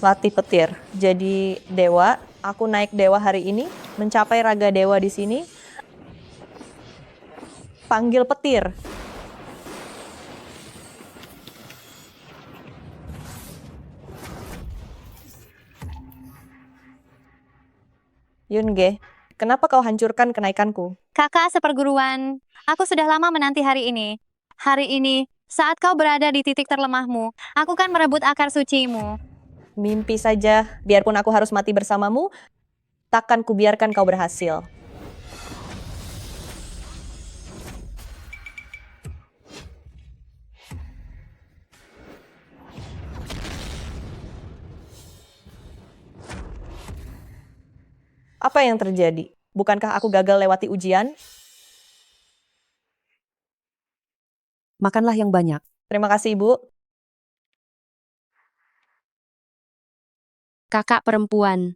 latih petir. Jadi dewa, aku naik dewa hari ini, mencapai raga dewa di sini. Panggil petir. Yunge, kenapa kau hancurkan kenaikanku? Kakak seperguruan, aku sudah lama menanti hari ini. Hari ini, saat kau berada di titik terlemahmu, aku kan merebut akar sucimu. Mimpi saja, biarpun aku harus mati bersamamu, takkan kubiarkan kau berhasil. Apa yang terjadi? Bukankah aku gagal lewati ujian? Makanlah yang banyak. Terima kasih, Ibu. Kakak perempuan.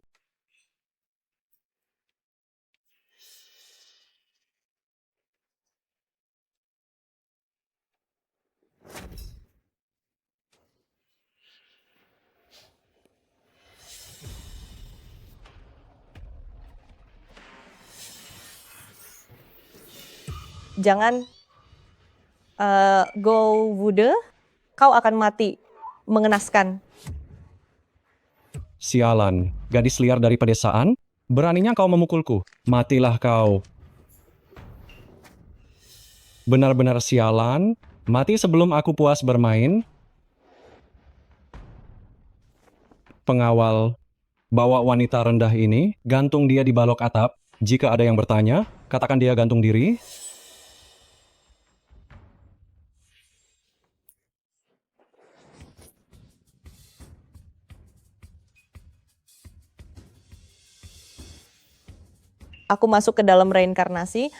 Jangan go Wude, kau akan mati. Mengenaskan. Sialan, gadis liar dari pedesaan, beraninya kau memukulku. Matilah kau. Benar-benar sialan, mati sebelum aku puas bermain. Pengawal, bawa wanita rendah ini, gantung dia di balok atap. Jika ada yang bertanya, katakan dia gantung diri. Aku masuk ke dalam reinkarnasi.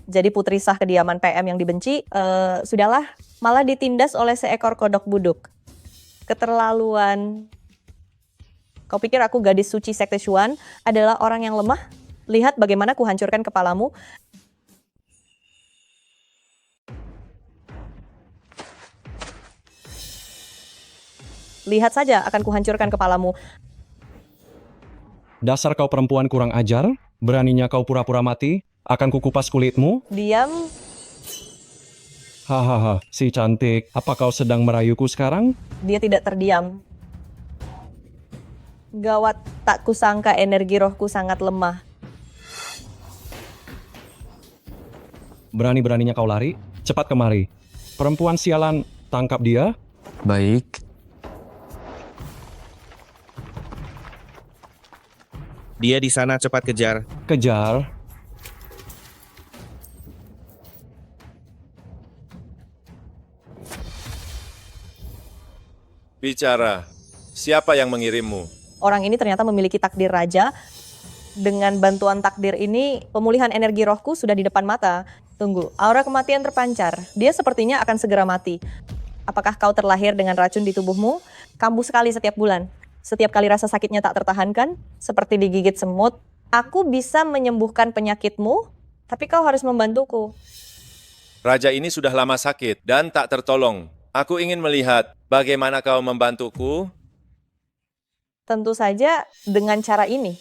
Jadi putri sah kediaman PM yang dibenci, sudahlah, malah ditindas oleh seekor kodok buduk. Keterlaluan. Kau pikir aku gadis suci sekte Xuan adalah orang yang lemah? Lihat bagaimana kuhancurkan kepalamu. Lihat saja akan kuhancurkan kepalamu. Dasar kau perempuan kurang ajar, beraninya kau pura-pura mati, akan kukupas kulitmu. Diam. Hahaha, si cantik, apa kau sedang merayuku sekarang? Dia tidak terdiam. Gawat, tak kusangka energi rohku sangat lemah. Berani-beraninya kau lari, cepat kemari. Perempuan sialan, tangkap dia. Baik. Dia di sana, cepat kejar. Kejar. Bicara, siapa yang mengirimmu? Orang ini ternyata memiliki takdir raja. Dengan bantuan takdir ini, pemulihan energi rohku sudah di depan mata. Tunggu, aura kematian terpancar. Dia sepertinya akan segera mati. Apakah kau terlahir dengan racun di tubuhmu? Kambuh sekali setiap bulan. Setiap kali rasa sakitnya tak tertahankan, seperti digigit semut. Aku bisa menyembuhkan penyakitmu, tapi kau harus membantuku. Raja ini sudah lama sakit dan tak tertolong. Aku ingin melihat bagaimana kau membantuku. Tentu saja dengan cara ini.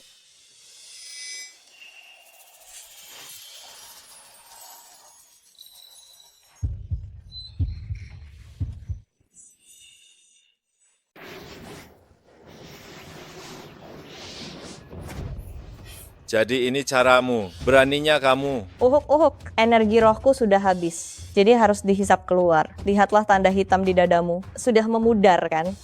Jadi ini caramu, beraninya kamu. Uhuk, energi rohku sudah habis. Jadi harus dihisap keluar. Lihatlah tanda hitam di dadamu. Sudah memudar kan?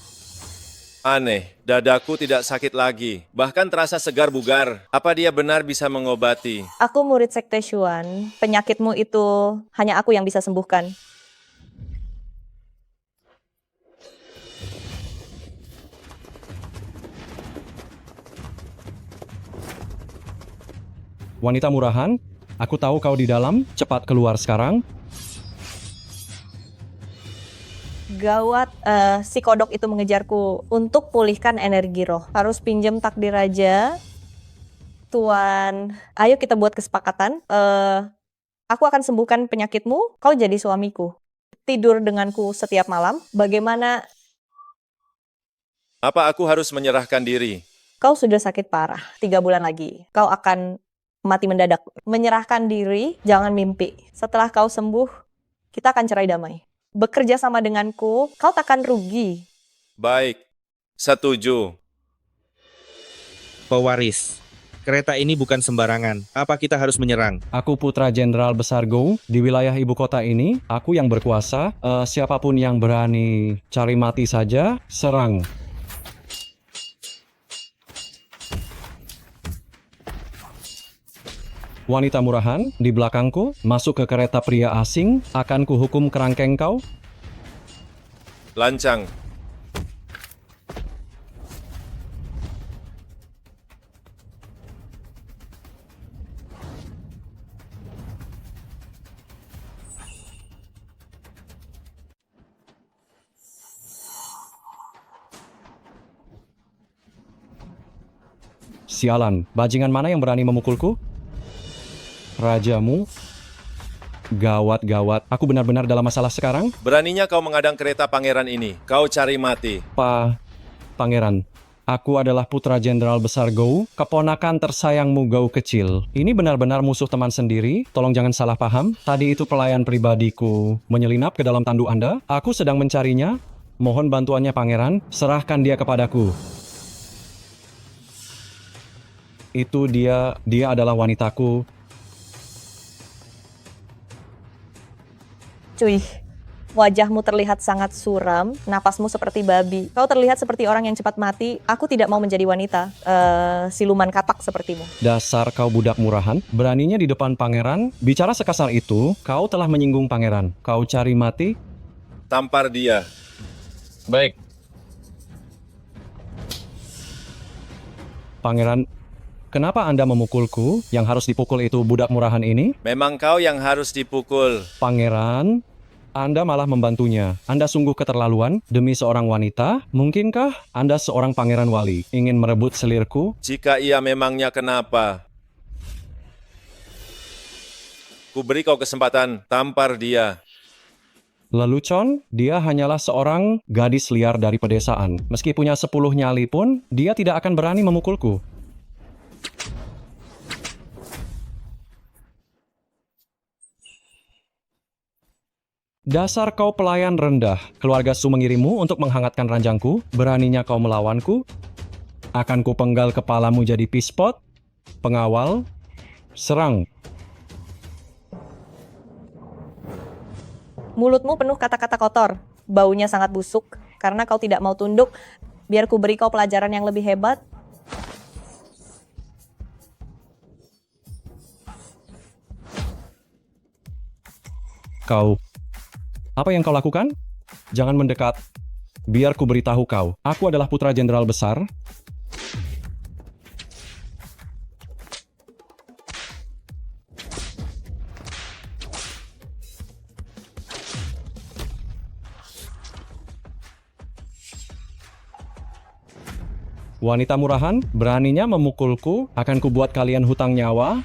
Aneh, dadaku tidak sakit lagi. Bahkan terasa segar bugar. Apa dia benar bisa mengobati? Aku murid sekte Xuan. Penyakitmu itu hanya aku yang bisa sembuhkan. Wanita murahan, aku tahu kau di dalam, cepat keluar sekarang. Gawat, si kodok itu mengejarku untuk pulihkan energi roh. Harus pinjam takdir raja. Tuan, ayo kita buat kesepakatan. Aku akan sembuhkan penyakitmu, kau jadi suamiku. Tidur denganku setiap malam. Bagaimana Apa aku harus menyerahkan diri? Kau sudah sakit parah, 3 bulan lagi. Kau akan mati mendadak. Menyerahkan diri, jangan mimpi. Setelah kau sembuh, kita akan cerai damai. Bekerja sama denganku, kau takkan rugi. Baik, setuju. Pewaris, kereta ini bukan sembarangan. Apa kita harus menyerang? Aku putra jenderal besar Go. Di wilayah ibu kota ini, aku yang berkuasa. Siapapun yang berani cari mati saja, serang. Wanita murahan, di belakangku, masuk ke kereta pria asing, akan kuhukum kerangkeng kau. Lancang. Sialan, bajingan mana yang berani memukulku? Rajamu? Gawat-gawat, aku benar-benar dalam masalah sekarang? Beraninya kau mengadang kereta pangeran ini. Kau cari mati. Pangeran, aku adalah putra jenderal besar Go, keponakan tersayangmu Go kecil. Ini benar-benar musuh teman sendiri, tolong jangan salah paham. Tadi itu pelayan pribadiku menyelinap ke dalam tandu Anda. Aku sedang mencarinya. Mohon bantuannya pangeran, serahkan dia kepadaku. Itu dia adalah wanitaku. Cuy, wajahmu terlihat sangat suram, napasmu seperti babi. Kau terlihat seperti orang yang cepat mati. Aku tidak mau menjadi wanita, siluman katak sepertimu. Dasar kau budak murahan, beraninya di depan pangeran, bicara sekasar itu, kau telah menyinggung pangeran. Kau cari mati? Tampar dia. Baik, Pangeran, kenapa Anda memukulku? Yang harus dipukul itu budak murahan ini? Memang kau yang harus dipukul. Pangeran, Anda malah membantunya. Anda sungguh keterlaluan demi seorang wanita. Mungkinkah Anda seorang pangeran wali ingin merebut selirku? Jika ia memangnya kenapa? Ku beri kau kesempatan, tampar dia. Lelucon, dia hanyalah seorang gadis liar dari pedesaan. Meski punya 10 nyali pun, dia tidak akan berani memukulku. Dasar kau pelayan rendah. Keluarga Su mengirimmu untuk menghangatkan ranjangku. Beraninya kau melawanku? Akan kupenggal kepalamu jadi pispot? Pengawal? Serang. Mulutmu penuh kata-kata kotor, baunya sangat busuk, karena kau tidak mau tunduk. Biar ku beri kau pelajaran yang lebih hebat. Kau, apa yang kau lakukan? Jangan mendekat. Biar ku beritahu kau, aku adalah putra jenderal besar. Wanita murahan, beraninya memukulku, akan kubuat kalian hutang nyawa.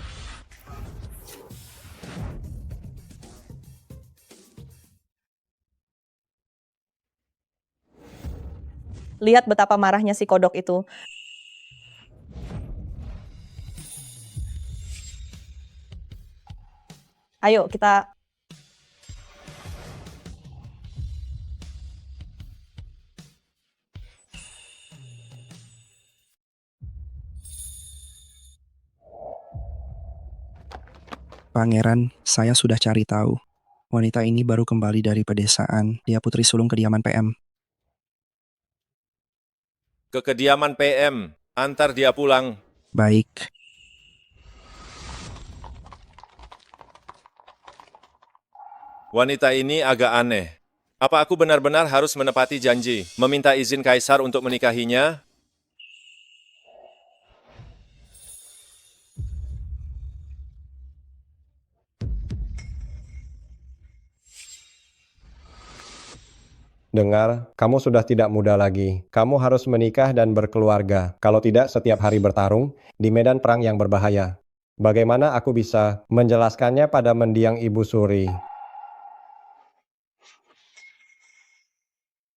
Lihat betapa marahnya si kodok itu. Ayo kita... Pangeran, saya sudah cari tahu. Wanita ini baru kembali dari pedesaan. Dia putri sulung kediaman PM. Ke kediaman PM, antar dia pulang. Baik. Wanita ini agak aneh. Apa aku benar-benar harus menepati janji, meminta izin kaisar untuk menikahinya? Dengar, kamu sudah tidak muda lagi. Kamu harus menikah dan berkeluarga. Kalau tidak, setiap hari bertarung di medan perang yang berbahaya. Bagaimana aku bisa menjelaskannya pada mendiang Ibu Suri?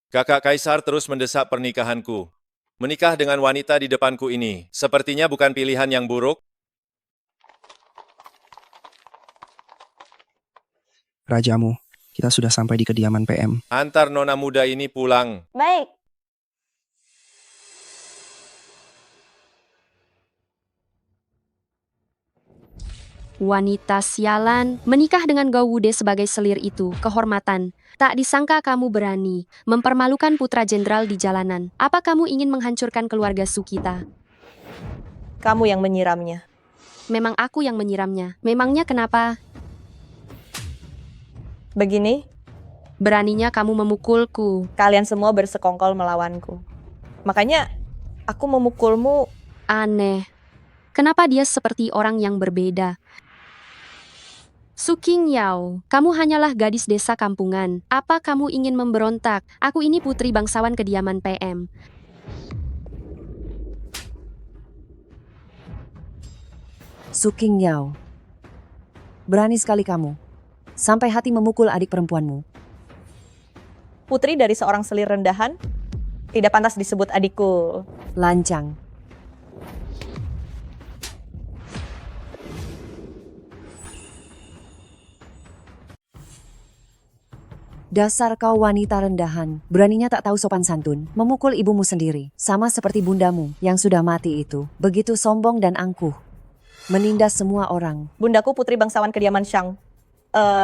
Kakak kaisar terus mendesak pernikahanku. Menikah dengan wanita di depanku ini sepertinya bukan pilihan yang buruk. Rajamu, kita sudah sampai di kediaman PM. Antar nona muda ini pulang. Baik. Wanita sialan, menikah dengan Gowude sebagai selir itu, kehormatan. Tak disangka kamu berani mempermalukan putra jenderal di jalanan. Apa kamu ingin menghancurkan keluarga Sukita? Kamu yang menyiramnya. Memang aku yang menyiramnya. Memangnya kenapa? Begini, Beraninya kamu memukulku. kalian semua bersekongkol melawanku. Makanya aku memukulmu. Aneh. Kenapa dia seperti orang yang berbeda? Suking Yao, kamu hanyalah gadis desa kampungan. Apa kamu ingin memberontak? Aku ini putri bangsawan kediaman PM. Suking Yao. Berani sekali kamu. Sampai hati memukul adik perempuanmu. Putri dari seorang selir rendahan tidak pantas disebut adikku. Lancang. Dasar kau wanita rendahan, beraninya tak tahu sopan santun, memukul ibumu sendiri, sama seperti bundamu yang sudah mati itu, begitu sombong dan angkuh, menindas semua orang. Bundaku putri bangsawan kediaman Shang.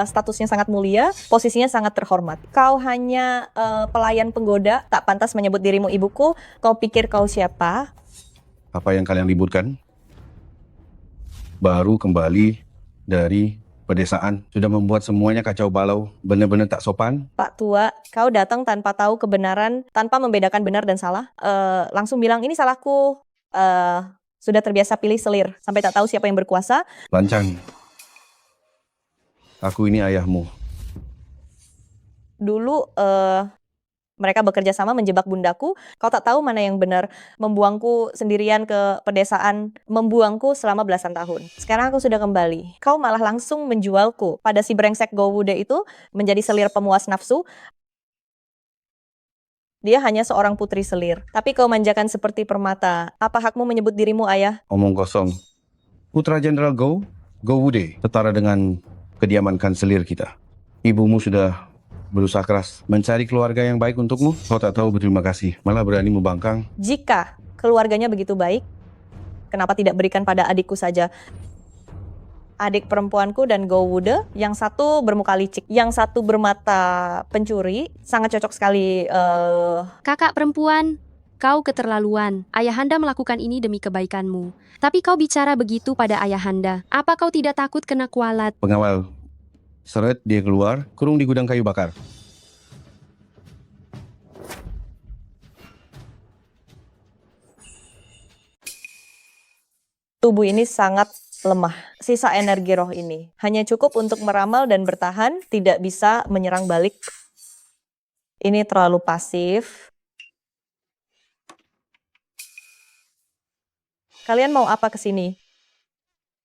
Statusnya sangat mulia, posisinya sangat terhormat. Kau hanya pelayan penggoda, tak pantas menyebut dirimu ibuku. Kau pikir kau siapa? Apa yang kalian ributkan? Baru kembali dari pedesaan, sudah membuat semuanya kacau balau, benar-benar tak sopan. Pak Tua, kau datang tanpa tahu kebenaran, tanpa membedakan benar dan salah. Langsung bilang, ini salahku. Sudah terbiasa pilih selir, sampai tak tahu siapa yang berkuasa. Lancang. Aku ini ayahmu. Dulu mereka bekerja sama menjebak bundaku. Kau tak tahu mana yang benar. Membuangku sendirian ke pedesaan, membuangku selama belasan tahun. Sekarang aku sudah kembali. Kau malah langsung menjualku pada si brengsek Gowude itu menjadi selir pemuas nafsu. Dia hanya seorang putri selir. Tapi kau manjakan seperti permata. Apa hakmu menyebut dirimu ayah? Omong kosong. Putra Jenderal Gowude, setara dengan kediaman kanselir kita. Ibumu sudah berusaha keras mencari keluarga yang baik untukmu. Kau tak tahu berterima kasih, malah berani membangkang. Jika keluarganya begitu baik, kenapa tidak berikan pada adikku saja? Adik perempuanku dan Gowude, yang satu bermuka licik, yang satu bermata pencuri, sangat cocok sekali. Kakak perempuan, kau keterlaluan. Ayahanda melakukan ini demi kebaikanmu. Tapi kau bicara begitu pada ayahanda. Apa kau tidak takut kena kualat? Pengawal, seret dia keluar, kurung di gudang kayu bakar. Tubuh ini sangat lemah. Sisa energi roh ini hanya cukup untuk meramal dan bertahan, tidak bisa menyerang balik. Ini terlalu pasif. Kalian mau apa ke sini?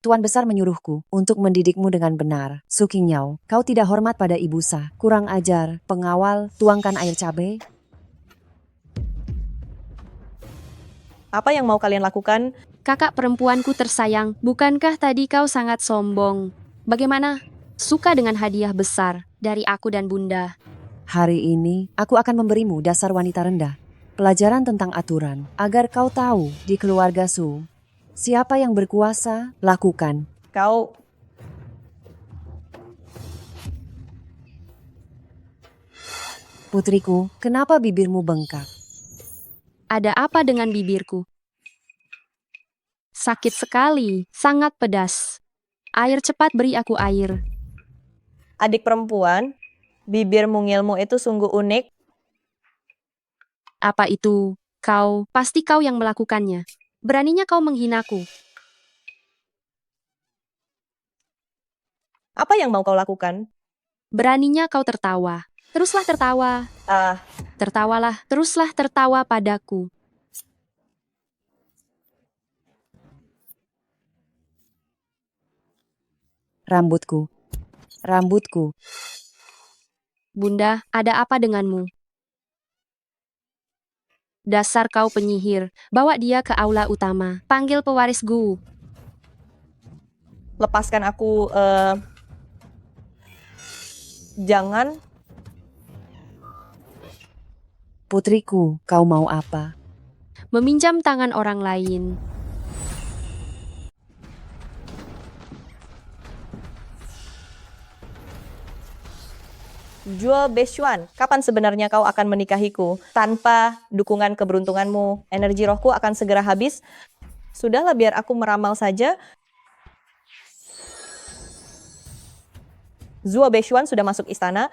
Tuan Besar menyuruhku untuk mendidikmu dengan benar. Suking Yao, kau tidak hormat pada ibu sah. Kurang ajar, pengawal, tuangkan air cabai. Apa yang mau kalian lakukan? Kakak perempuanku tersayang, bukankah tadi kau sangat sombong? Bagaimana? Suka dengan hadiah besar dari aku dan bunda. Hari ini, aku akan memberimu dasar wanita rendah. Pelajaran tentang aturan, agar kau tahu di keluarga Su, siapa yang berkuasa, lakukan. Kau Putriku, kenapa bibirmu bengkak? Ada apa dengan bibirku? Sakit sekali, sangat pedas. Air, cepat beri aku air. adik perempuan, bibir mungilmu itu sungguh unik. Apa itu? Kau, pasti kau yang melakukannya. Beraninya kau menghinaku. Apa yang mau kau lakukan? Beraninya kau tertawa. Teruslah tertawa. Tertawalah, teruslah tertawa padaku. Rambutku. Rambutku. Bunda, ada apa denganmu? Dasar kau penyihir. Bawa dia ke aula utama. Panggil pewaris Gu. Lepaskan aku. Jangan. Putriku, kau mau apa? Meminjam tangan orang lain. Zuo Beishuan, kapan sebenarnya kau akan menikahiku? Tanpa dukungan keberuntunganmu, energi rohku akan segera habis. Sudahlah, biar aku meramal saja. Zuo Beishuan sudah masuk istana.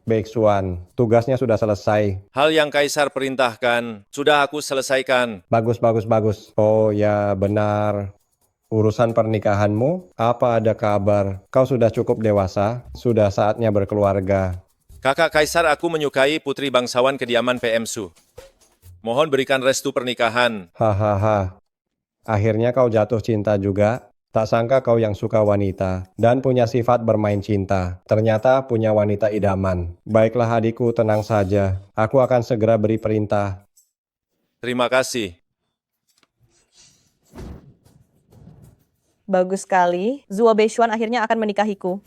Baik, Xuan. Tugasnya sudah selesai. Hal yang Kaisar perintahkan, sudah aku selesaikan. Bagus, bagus, bagus. Oh ya, benar. Urusan pernikahanmu, apa ada kabar? Kau sudah cukup dewasa, sudah saatnya berkeluarga. Kakak Kaisar, aku menyukai putri bangsawan kediaman PM Su. Mohon berikan restu pernikahan. Hahaha. Akhirnya kau jatuh cinta juga? Tak sangka kau yang suka wanita dan punya sifat bermain cinta. Ternyata punya wanita idaman. Baiklah adikku, tenang saja. Aku akan segera beri perintah. Terima kasih. Bagus sekali. Zuo Beishuan akhirnya akan menikahiku.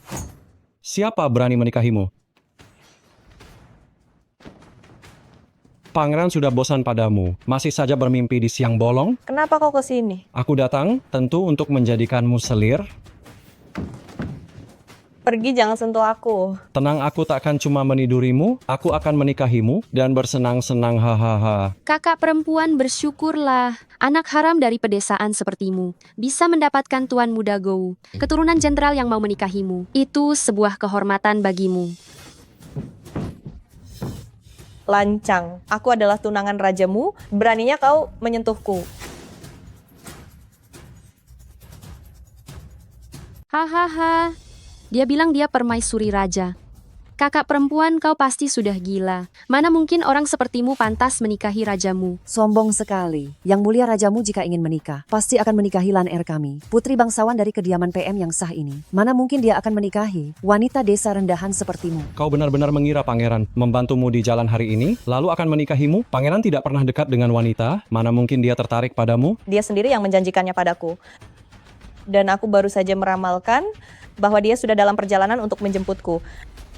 Siapa berani menikahimu? Pangeran sudah bosan padamu. Masih saja bermimpi di siang bolong? Kenapa kau ke sini? Aku datang tentu untuk menjadikanmu selir. Pergi, jangan sentuh aku. Tenang, aku takkan cuma menidurimu, aku akan menikahimu dan bersenang-senang, hahaha. Kakak perempuan, bersyukurlah. Anak haram dari pedesaan sepertimu bisa mendapatkan tuan muda Gou, keturunan jenderal yang mau menikahimu. Itu sebuah kehormatan bagimu. Lancang, aku adalah tunangan rajamu, beraninya kau menyentuhku. Hahaha. Dia bilang dia permaisuri raja. Kakak perempuan, kau pasti sudah gila. Mana mungkin orang sepertimu pantas menikahi rajamu. Sombong sekali. Yang mulia rajamu jika ingin menikah, pasti akan menikahi Lan Er kami, putri bangsawan dari kediaman PM yang sah ini. Mana mungkin dia akan menikahi wanita desa rendahan sepertimu. Kau benar-benar mengira pangeran membantumu di jalan hari ini, lalu akan menikahimu? Pangeran tidak pernah dekat dengan wanita, mana mungkin dia tertarik padamu? Dia sendiri yang menjanjikannya padaku. Dan aku baru saja meramalkan bahwa dia sudah dalam perjalanan untuk menjemputku.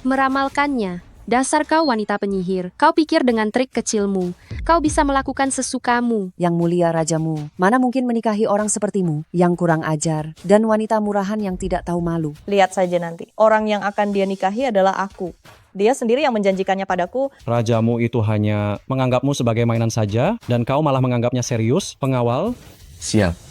Meramalkannya. Dasar kau wanita penyihir. Kau pikir dengan trik kecilmu, kau bisa melakukan sesukamu. Yang mulia rajamu, mana mungkin menikahi orang sepertimu, yang kurang ajar, dan wanita murahan yang tidak tahu malu. Lihat saja nanti, orang yang akan dia nikahi adalah aku. Dia sendiri yang menjanjikannya padaku. Rajamu itu hanya menganggapmu sebagai mainan saja, dan kau malah menganggapnya serius, pengawal. Siap.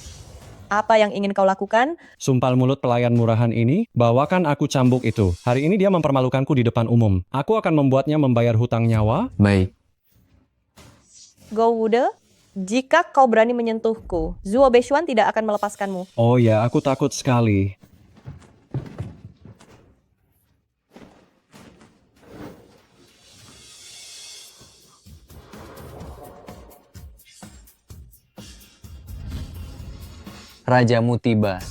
Apa yang ingin kau lakukan? Sumpal mulut pelayan murahan ini, bawakan aku cambuk itu. Hari ini dia mempermalukanku di depan umum. Aku akan membuatnya membayar hutang nyawa. Baik. Gou Wude, jika kau berani menyentuhku, Zuo Beishuan tidak akan melepaskanmu. Oh ya, aku takut sekali. Rajamu tiba.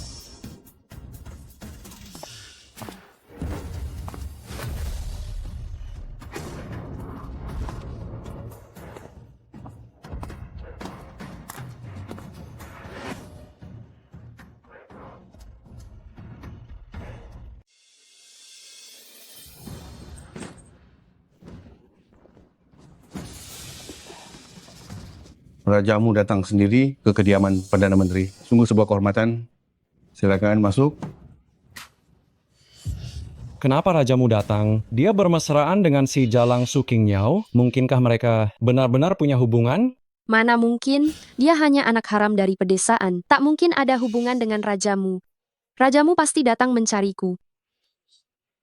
Rajamu datang sendiri ke kediaman Perdana Menteri. Sungguh sebuah kehormatan. Silakan masuk. Kenapa rajamu datang? Dia bermesraan dengan si Jalang Sukingyao. Mungkinkah mereka benar-benar punya hubungan? Mana mungkin? Dia hanya anak haram dari pedesaan. Tak mungkin ada hubungan dengan rajamu. Rajamu pasti datang mencariku.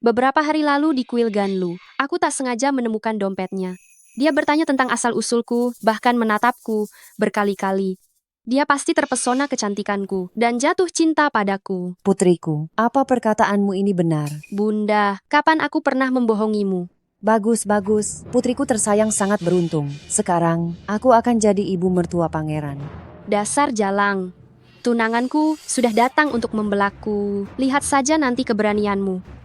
Beberapa hari lalu di kuil Ganlu, aku tak sengaja menemukan dompetnya. Dia bertanya tentang asal-usulku, bahkan menatapku berkali-kali. Dia pasti terpesona kecantikanku dan jatuh cinta padaku. Putriku, apa perkataanmu ini benar? Bunda, kapan aku pernah membohongimu? Bagus, bagus. Putriku tersayang sangat beruntung. Sekarang, aku akan jadi ibu mertua pangeran. Dasar Jalang. Tunanganku sudah datang untuk membelakku. Lihat saja nanti keberanianmu.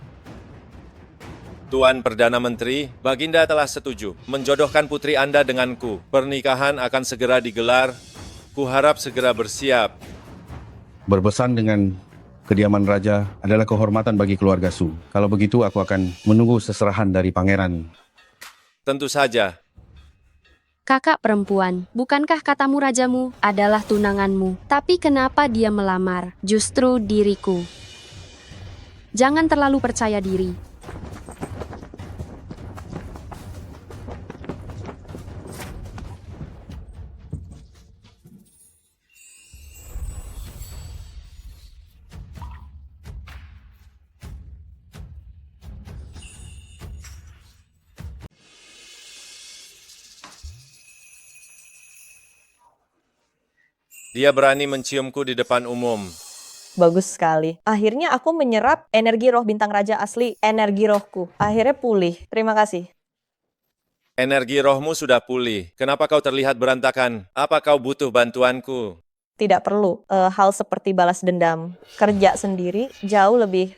Tuan Perdana Menteri, Baginda telah setuju menjodohkan putri Anda denganku. Pernikahan akan segera digelar. Kuharap segera bersiap. Berpesan dengan kediaman raja adalah kehormatan bagi keluarga Su. Kalau begitu, aku akan menunggu seserahan dari pangeran. Tentu saja. Kakak perempuan, bukankah katamu rajamu adalah tunanganmu? Tapi kenapa dia melamar? Justru diriku. Jangan terlalu percaya diri. Dia berani menciumku di depan umum. Bagus sekali. Akhirnya aku menyerap energi roh bintang raja asli, energi rohku. Akhirnya pulih. Terima kasih. Energi rohmu sudah pulih. Kenapa kau terlihat berantakan? Apa kau butuh bantuanku? Tidak perlu hal seperti balas dendam. Kerja sendiri jauh lebih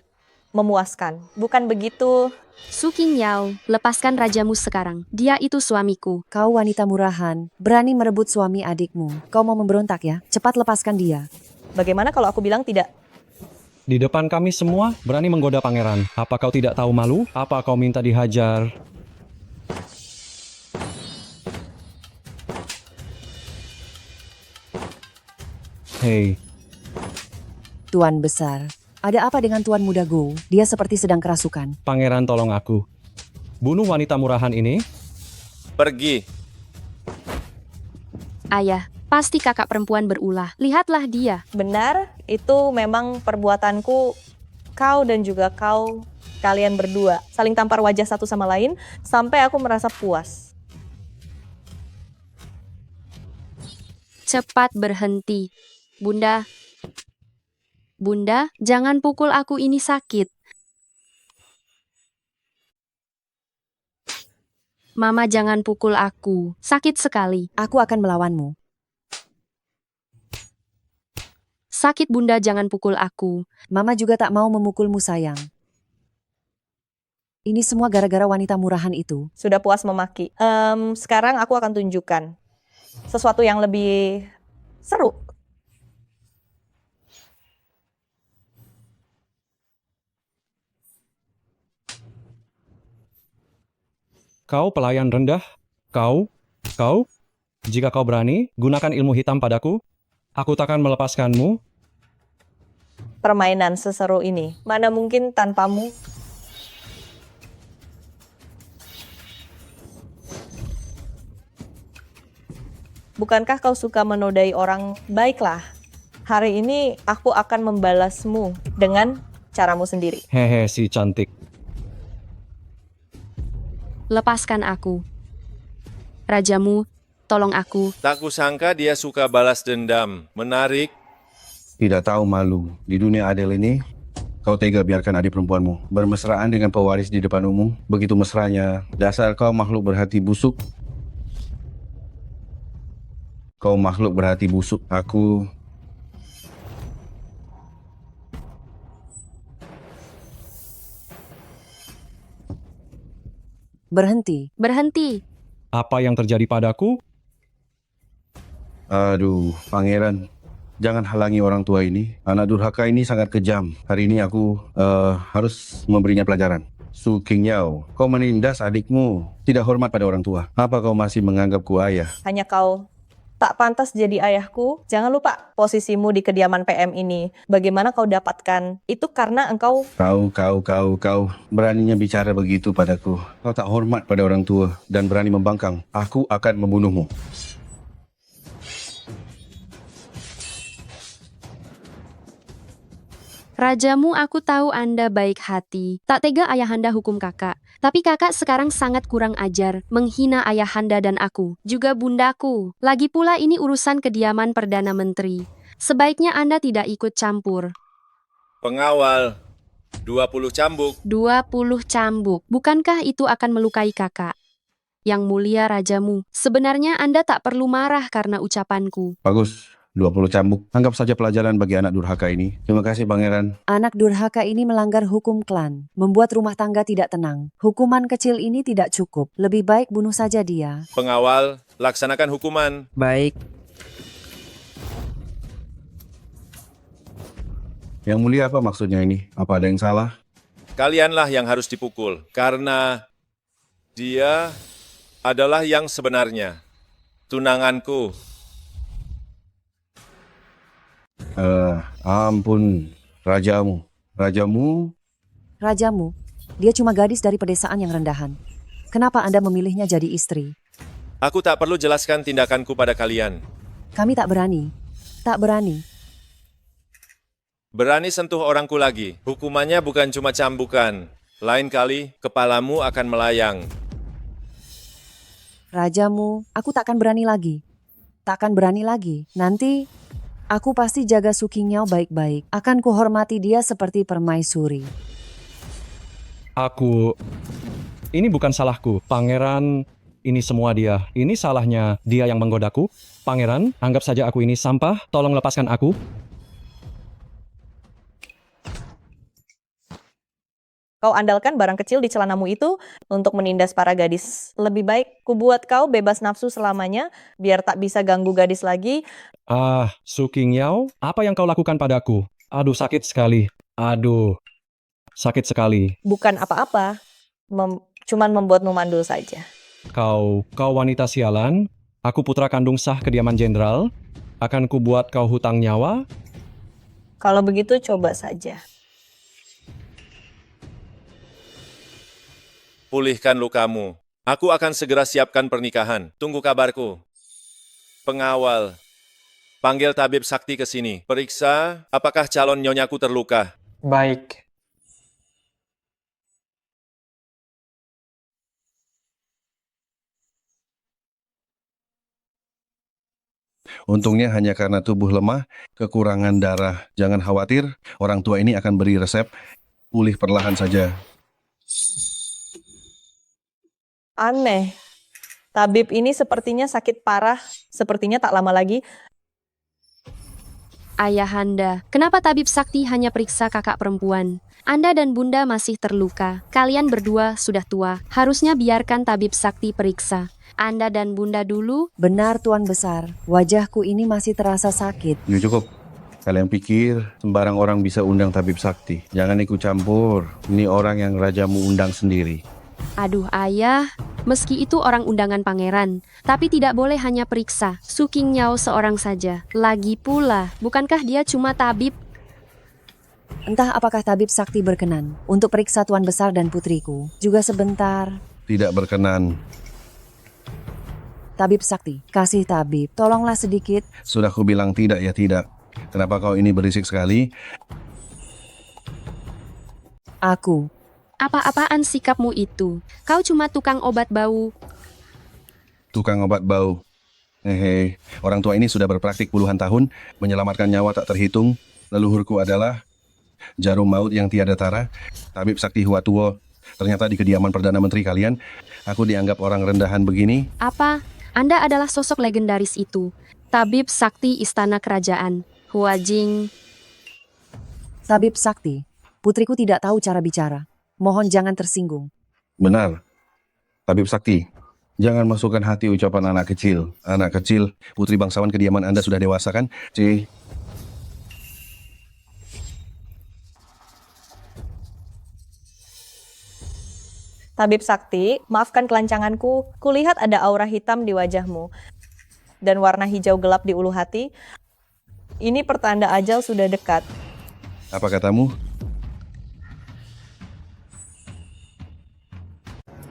memuaskan. Bukan begitu? Su Qingyao, lepaskan rajamu sekarang. Dia itu suamiku. Kau wanita murahan, berani merebut suami adikmu. Kau mau memberontak ya? Cepat lepaskan dia. Bagaimana kalau aku bilang tidak? Di depan kami semua berani menggoda pangeran. Apa kau tidak tahu malu? Apa kau minta dihajar? Hei, Tuan besar, ada apa dengan Tuan muda Go? Dia seperti sedang kerasukan. pangeran tolong aku. Bunuh wanita murahan ini. Pergi. Ayah, pasti kakak perempuan berulah. Lihatlah dia. Benar, itu memang perbuatanku. Kau dan juga kalian berdua saling tampar wajah satu sama lain sampai aku merasa puas. Cepat berhenti. Bunda. Bunda, jangan pukul aku, ini sakit. Mama, jangan pukul aku. Sakit sekali. Aku akan melawanmu. Sakit Bunda, jangan pukul aku. Mama juga tak mau memukulmu sayang. Ini semua gara-gara wanita murahan itu. Sudah puas memaki. Sekarang aku akan tunjukkan sesuatu yang lebih seru. Kau pelayan rendah. Kau. Jika kau berani, gunakan ilmu hitam padaku. Aku takkan melepaskanmu. Permainan seseru ini, mana mungkin tanpamu? Bukankah kau suka menodai orang? Baiklah, hari ini aku akan membalasmu dengan caramu sendiri. Hehe, si cantik. Lepaskan aku. Rajamu, tolong aku. Tak kusangka dia suka balas dendam. Menarik. Tidak tahu malu. Di dunia adil ini, kau tega biarkan adik perempuanmu bermesraan dengan pewaris di depan umum. Begitu mesranya. Dasar kau makhluk berhati busuk. Kau makhluk berhati busuk. Aku... Berhenti. Berhenti. Apa yang terjadi padaku? Aduh, pangeran. Jangan halangi orang tua ini. Anak durhaka ini sangat kejam. Hari ini aku harus memberinya pelajaran. Su Qingyao, kau menindas adikmu. Tidak hormat pada orang tua. Apa kau masih menganggapku ayah? Hanya kau tak pantas jadi ayahku. Jangan lupa posisimu di kediaman PM ini. Bagaimana kau dapatkan? Itu karena engkau... Kau beraninya bicara begitu padaku. Kau tak hormat pada orang tua dan berani membangkang. Aku akan membunuhmu. Rajamu, aku tahu Anda baik hati. Tak tega ayahanda hukum kakak. Tapi kakak sekarang sangat kurang ajar, menghina ayahanda dan aku, juga bundaku. Lagi pula ini urusan kediaman Perdana Menteri. Sebaiknya Anda tidak ikut campur. Pengawal. 20 cambuk. 20 cambuk. Bukankah itu akan melukai kakak? Yang mulia rajamu, sebenarnya Anda tak perlu marah karena ucapanku. Bagus. 20 cambuk. Anggap saja pelajaran bagi anak durhaka ini. Terima kasih, Pangeran. Anak durhaka ini melanggar hukum klan, membuat rumah tangga tidak tenang. Hukuman kecil ini tidak cukup. Lebih baik bunuh saja dia. Pengawal, laksanakan hukuman. Baik, Yang mulia, apa maksudnya ini? Apa ada yang salah? Kalianlah yang harus dipukul, karena dia adalah yang sebenarnya. Tunanganku. Ampun, rajamu. Rajamu, dia cuma gadis dari pedesaan yang rendahan. Kenapa Anda memilihnya jadi istri? Aku tak perlu jelaskan tindakanku pada kalian. Kami tak berani. Tak berani. Berani sentuh orangku lagi. Hukumannya bukan cuma cambukan. Lain kali, kepalamu akan melayang. Rajamu, aku takkan berani lagi. Takkan berani lagi. Nanti, aku pasti jaga Sukingyao baik-baik. Akan kuhormati dia seperti permaisuri. Ini bukan salahku, Pangeran. Ini semua dia. Ini salahnya dia yang menggodaku. Pangeran, anggap saja aku ini sampah. Tolong lepaskan aku. Kau andalkan barang kecil di celanamu itu untuk menindas para gadis. Lebih baik kubuat kau bebas nafsu selamanya, biar tak bisa ganggu gadis lagi. Sukingyao, apa yang kau lakukan padaku? Aduh, sakit sekali. Aduh, sakit sekali. Bukan apa-apa, cuman membuatmu mandul saja. Kau wanita sialan. Aku putra kandung sah kediaman jenderal. Akan kubuat kau hutang nyawa. Kalau begitu coba saja. Pulihkan lukamu. Aku akan segera siapkan pernikahan. Tunggu kabarku. Pengawal, panggil tabib sakti ke sini. Periksa apakah calon nyonyaku terluka. Baik. Untungnya hanya karena tubuh lemah, kekurangan darah. Jangan khawatir, orang tua ini akan beri resep. Pulih perlahan saja. Aneh. Tabib ini sepertinya sakit parah, sepertinya tak lama lagi. Ayahanda, kenapa tabib sakti hanya periksa kakak perempuan? Anda dan bunda masih terluka. Kalian berdua sudah tua. Harusnya biarkan tabib sakti periksa. Anda dan bunda dulu. Benar Tuan Besar, wajahku ini masih terasa sakit. Ya cukup. Kalian pikir sembarang orang bisa undang tabib sakti. Jangan ikut campur. Ini orang yang rajamu undang sendiri. Aduh ayah, meski itu orang undangan pangeran, tapi tidak boleh hanya periksa Sukingyao seorang saja. Lagi pula, bukankah dia cuma tabib? Entah apakah tabib sakti berkenan untuk periksa Tuan Besar dan putriku. Juga sebentar. Tidak berkenan. Tabib sakti, kasih tabib, tolonglah sedikit. Sudah kubilang tidak ya tidak. Kenapa kau ini berisik sekali? Aku. Apa-apaan sikapmu itu? Kau cuma tukang obat bau. Tukang obat bau. Orang tua ini sudah berpraktik puluhan tahun, menyelamatkan nyawa tak terhitung. Leluhurku adalah jarum maut yang tiada tara, tabib sakti Huatuo. Ternyata di kediaman Perdana Menteri kalian, aku dianggap orang rendahan begini. Apa? Anda adalah sosok legendaris itu. Tabib sakti istana kerajaan. Huajing. Tabib sakti, putriku tidak tahu cara bicara. Mohon jangan tersinggung. Benar. Tabib sakti, jangan masukkan hati ucapan anak kecil. Anak kecil, putri bangsawan kediaman Anda sudah dewasa kan? Tabib sakti, maafkan kelancanganku. Kulihat ada aura hitam di wajahmu dan warna hijau gelap di ulu hati. Ini pertanda ajal sudah dekat. Apa katamu?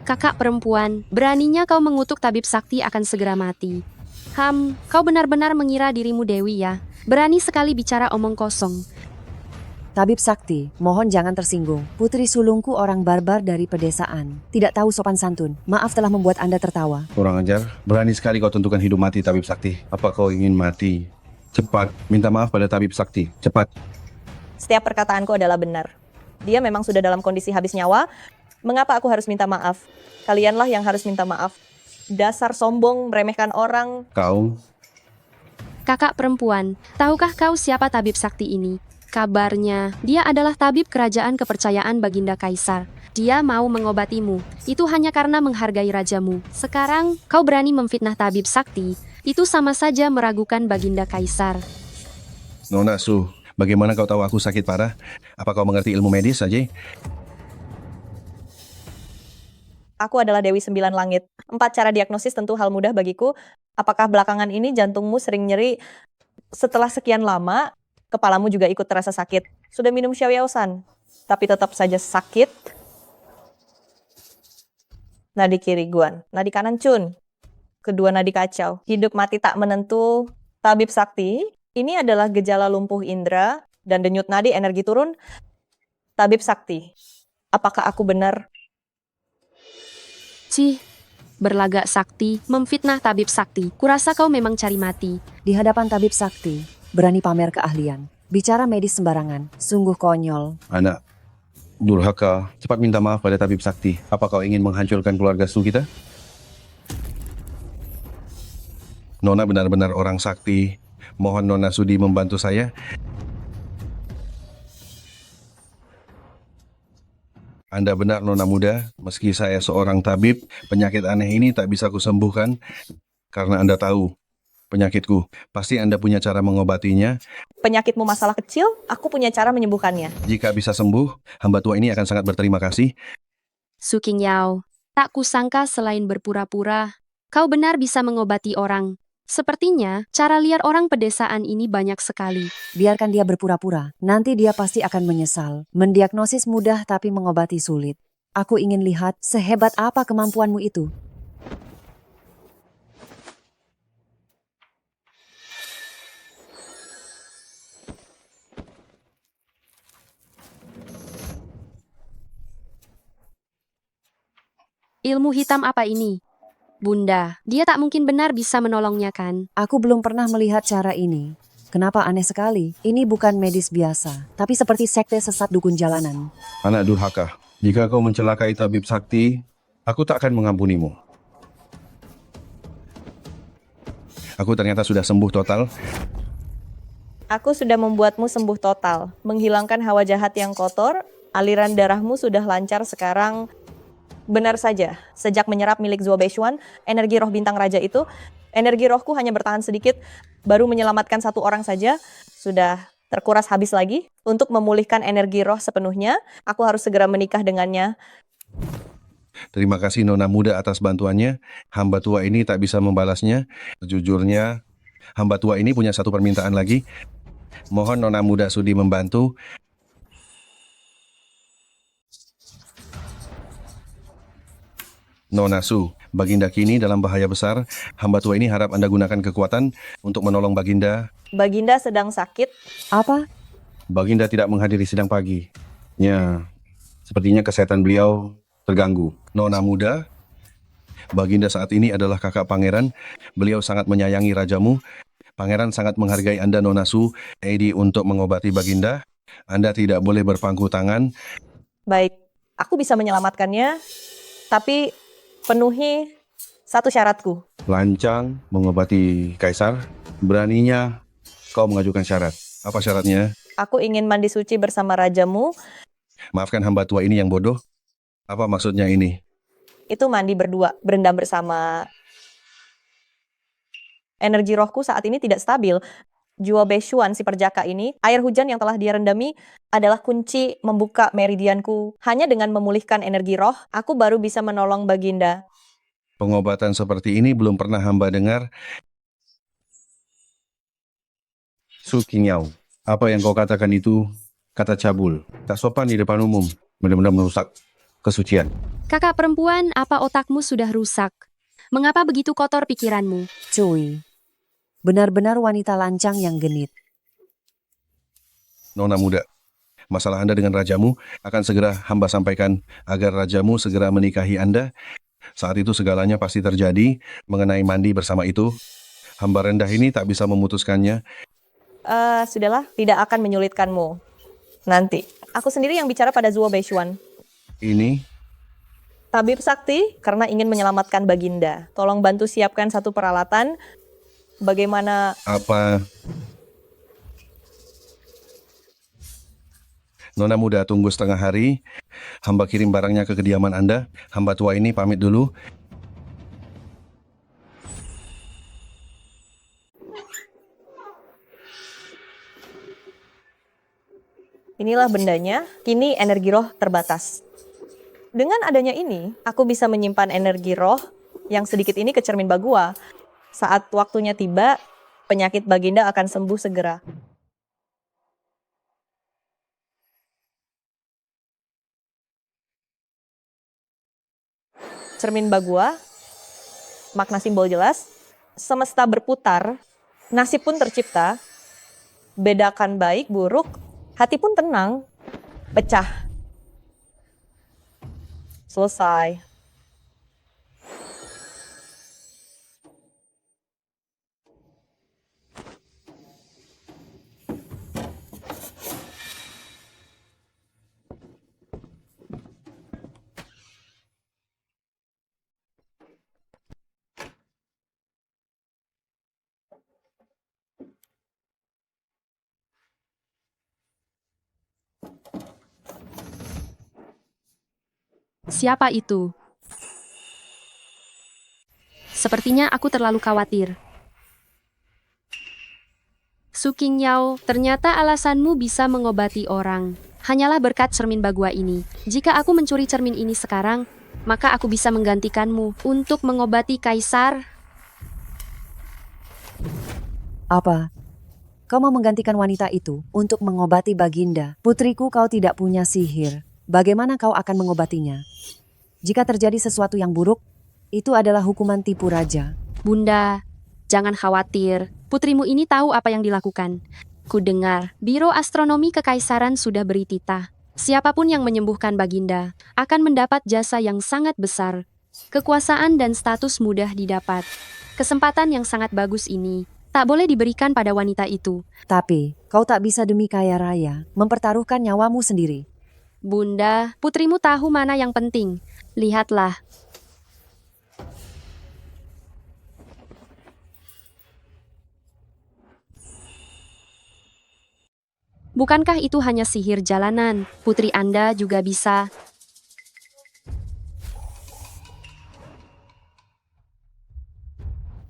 Kakak perempuan, beraninya kau mengutuk tabib sakti akan segera mati. Kau benar-benar mengira dirimu dewi ya? Berani sekali bicara omong kosong. Tabib sakti, mohon jangan tersinggung. Putri sulungku orang barbar dari pedesaan. Tidak tahu sopan santun. Maaf telah membuat Anda tertawa. Kurang ajar. Berani sekali kau tentukan hidup mati tabib sakti. Apa kau ingin mati? Cepat, minta maaf pada tabib sakti. Cepat. Setiap perkataanku adalah benar. Dia memang sudah dalam kondisi habis nyawa. Mengapa aku harus minta maaf? Kalianlah yang harus minta maaf. Dasar sombong, meremehkan orang. Kau Kakak perempuan, tahukah kau siapa tabib sakti ini? Kabarnya, dia adalah tabib kerajaan kepercayaan Baginda Kaisar. Dia mau mengobatimu. Itu hanya karena menghargai rajamu. Sekarang, kau berani memfitnah tabib sakti. Itu sama saja meragukan Baginda Kaisar. Nona Su, bagaimana kau tahu aku sakit parah? Apa kau mengerti ilmu medis saja? Aku adalah Dewi Sembilan Langit. 4 cara diagnosis tentu hal mudah bagiku. Apakah belakangan ini jantungmu sering nyeri? Setelah sekian lama, kepalamu juga ikut terasa sakit. Sudah minum Xiaoyaosan, tapi tetap saja sakit. Nadi kiri Guan, nadi kanan Cun. Kedua nadi kacau. Hidup mati tak menentu. Tabib Sakti, ini adalah gejala lumpuh indera dan denyut nadi energi turun. Tabib Sakti, apakah aku benar? Cih, berlagak sakti, memfitnah tabib sakti. Kurasa kau memang cari mati. Di hadapan tabib sakti, berani pamer keahlian. Bicara medis sembarangan, sungguh konyol. Anak durhaka, cepat minta maaf pada tabib sakti. Apa kau ingin menghancurkan keluarga Su kita? Nona benar-benar orang sakti. Mohon Nona sudi membantu saya. Anda benar Nona muda, meski saya seorang tabib, penyakit aneh ini tak bisa kusembuhkan karena Anda tahu penyakitku. Pasti Anda punya cara mengobatinya. Penyakitmu masalah kecil, aku punya cara menyembuhkannya. Jika bisa sembuh, hamba tua ini akan sangat berterima kasih. Su Qingyao, tak kusangka selain berpura-pura, kau benar bisa mengobati orang. Sepertinya, cara liar orang pedesaan ini banyak sekali. Biarkan dia berpura-pura, nanti dia pasti akan menyesal. Mendiagnosis mudah tapi mengobati sulit. Aku ingin lihat sehebat apa kemampuanmu itu. Ilmu hitam apa ini? Bunda, dia tak mungkin benar bisa menolongnya kan? Aku belum pernah melihat cara ini. Kenapa aneh sekali? Ini bukan medis biasa, tapi seperti sekte sesat dukun jalanan. Anak durhaka, jika kau mencelakai tabib sakti, aku tak akan mengampunimu. Aku ternyata sudah sembuh total. Aku sudah membuatmu sembuh total, menghilangkan hawa jahat yang kotor, aliran darahmu sudah lancar sekarang. Benar saja, sejak menyerap milik Zuo Beishuan, energi roh bintang raja itu, energi rohku hanya bertahan sedikit, baru menyelamatkan 1 orang saja, sudah terkuras habis lagi. Untuk memulihkan energi roh sepenuhnya, aku harus segera menikah dengannya. Terima kasih Nona muda atas bantuannya. Hamba tua ini tak bisa membalasnya. Sejujurnya, hamba tua ini punya 1 permintaan lagi. Mohon Nona muda sudi membantu. Nona Su, Baginda kini dalam bahaya besar. Hamba tua ini harap Anda gunakan kekuatan untuk menolong Baginda. Baginda sedang sakit. Apa? Baginda tidak menghadiri sidang pagi. Ya, sepertinya kesehatan beliau terganggu. Nona muda, Baginda saat ini adalah kakak pangeran. Beliau sangat menyayangi rajamu. Pangeran sangat menghargai Anda Nona Su, Edi untuk mengobati Baginda. Anda tidak boleh berpangku tangan. Baik, aku bisa menyelamatkannya, tapi penuhi 1 syaratku. Lancang mengobati Kaisar. Beraninya kau mengajukan syarat. Apa syaratnya? Aku ingin mandi suci bersama rajamu. Maafkan hamba tua ini yang bodoh. Apa maksudnya ini? Itu mandi berdua, berendam bersama. Energi rohku saat ini tidak stabil. Zuo Beishuan si perjaka ini, air hujan yang telah dia rendami adalah kunci membuka meridianku. Hanya dengan memulihkan energi roh, aku baru bisa menolong Baginda. Pengobatan seperti ini belum pernah hamba dengar. Su Qingyao, apa yang kau katakan itu kata cabul. Tak sopan di depan umum. Benar-benar merusak kesucian. Kakak perempuan, apa otakmu sudah rusak? Mengapa begitu kotor pikiranmu? Cuy, benar-benar wanita lancang yang genit. Nona muda, masalah Anda dengan rajamu akan segera hamba sampaikan agar rajamu segera menikahi Anda. Saat itu segalanya pasti terjadi. Mengenai mandi bersama itu, hamba rendah ini tak bisa memutuskannya. Sudahlah, tidak akan menyulitkanmu. Nanti, aku sendiri yang bicara pada Zuo Beishuan. Ini Tabib Sakti, karena ingin menyelamatkan Baginda. Tolong bantu siapkan 1 peralatan. Bagaimana Apa Nona muda tunggu setengah hari? Hamba kirim barangnya ke kediaman Anda. Hamba tua ini pamit dulu. inilah bendanya, kini energi roh terbatas. Dengan adanya ini, aku bisa menyimpan energi roh yang sedikit ini ke cermin Bagua. Saat waktunya tiba, penyakit Baginda akan sembuh segera. Cermin Bagua, makna simbol jelas, semesta berputar, nasib pun tercipta, bedakan baik buruk, hati pun tenang, pecah. Selesai. Siapa itu? Sepertinya aku terlalu khawatir. Su Qingyao, ternyata alasanmu bisa mengobati orang. Hanyalah berkat cermin Bagua ini. Jika aku mencuri cermin ini sekarang, maka aku bisa menggantikanmu untuk mengobati Kaisar. Apa? Kau mau menggantikan wanita itu untuk mengobati Baginda? Putriku, kau tidak punya sihir. Bagaimana kau akan mengobatinya? Jika terjadi sesuatu yang buruk, itu adalah hukuman tipu raja. Bunda, jangan khawatir. Putrimu ini tahu apa yang dilakukan. Ku dengar, Biro Astronomi Kekaisaran sudah beri titah. Siapapun yang menyembuhkan Baginda akan mendapat jasa yang sangat besar. Kekuasaan dan status mudah didapat. Kesempatan yang sangat bagus ini tak boleh diberikan pada wanita itu. Tapi, kau tak bisa demi kaya raya mempertaruhkan nyawamu sendiri. Bunda, putrimu tahu mana yang penting. Lihatlah. Bukankah itu hanya sihir jalanan? Putri Anda juga bisa.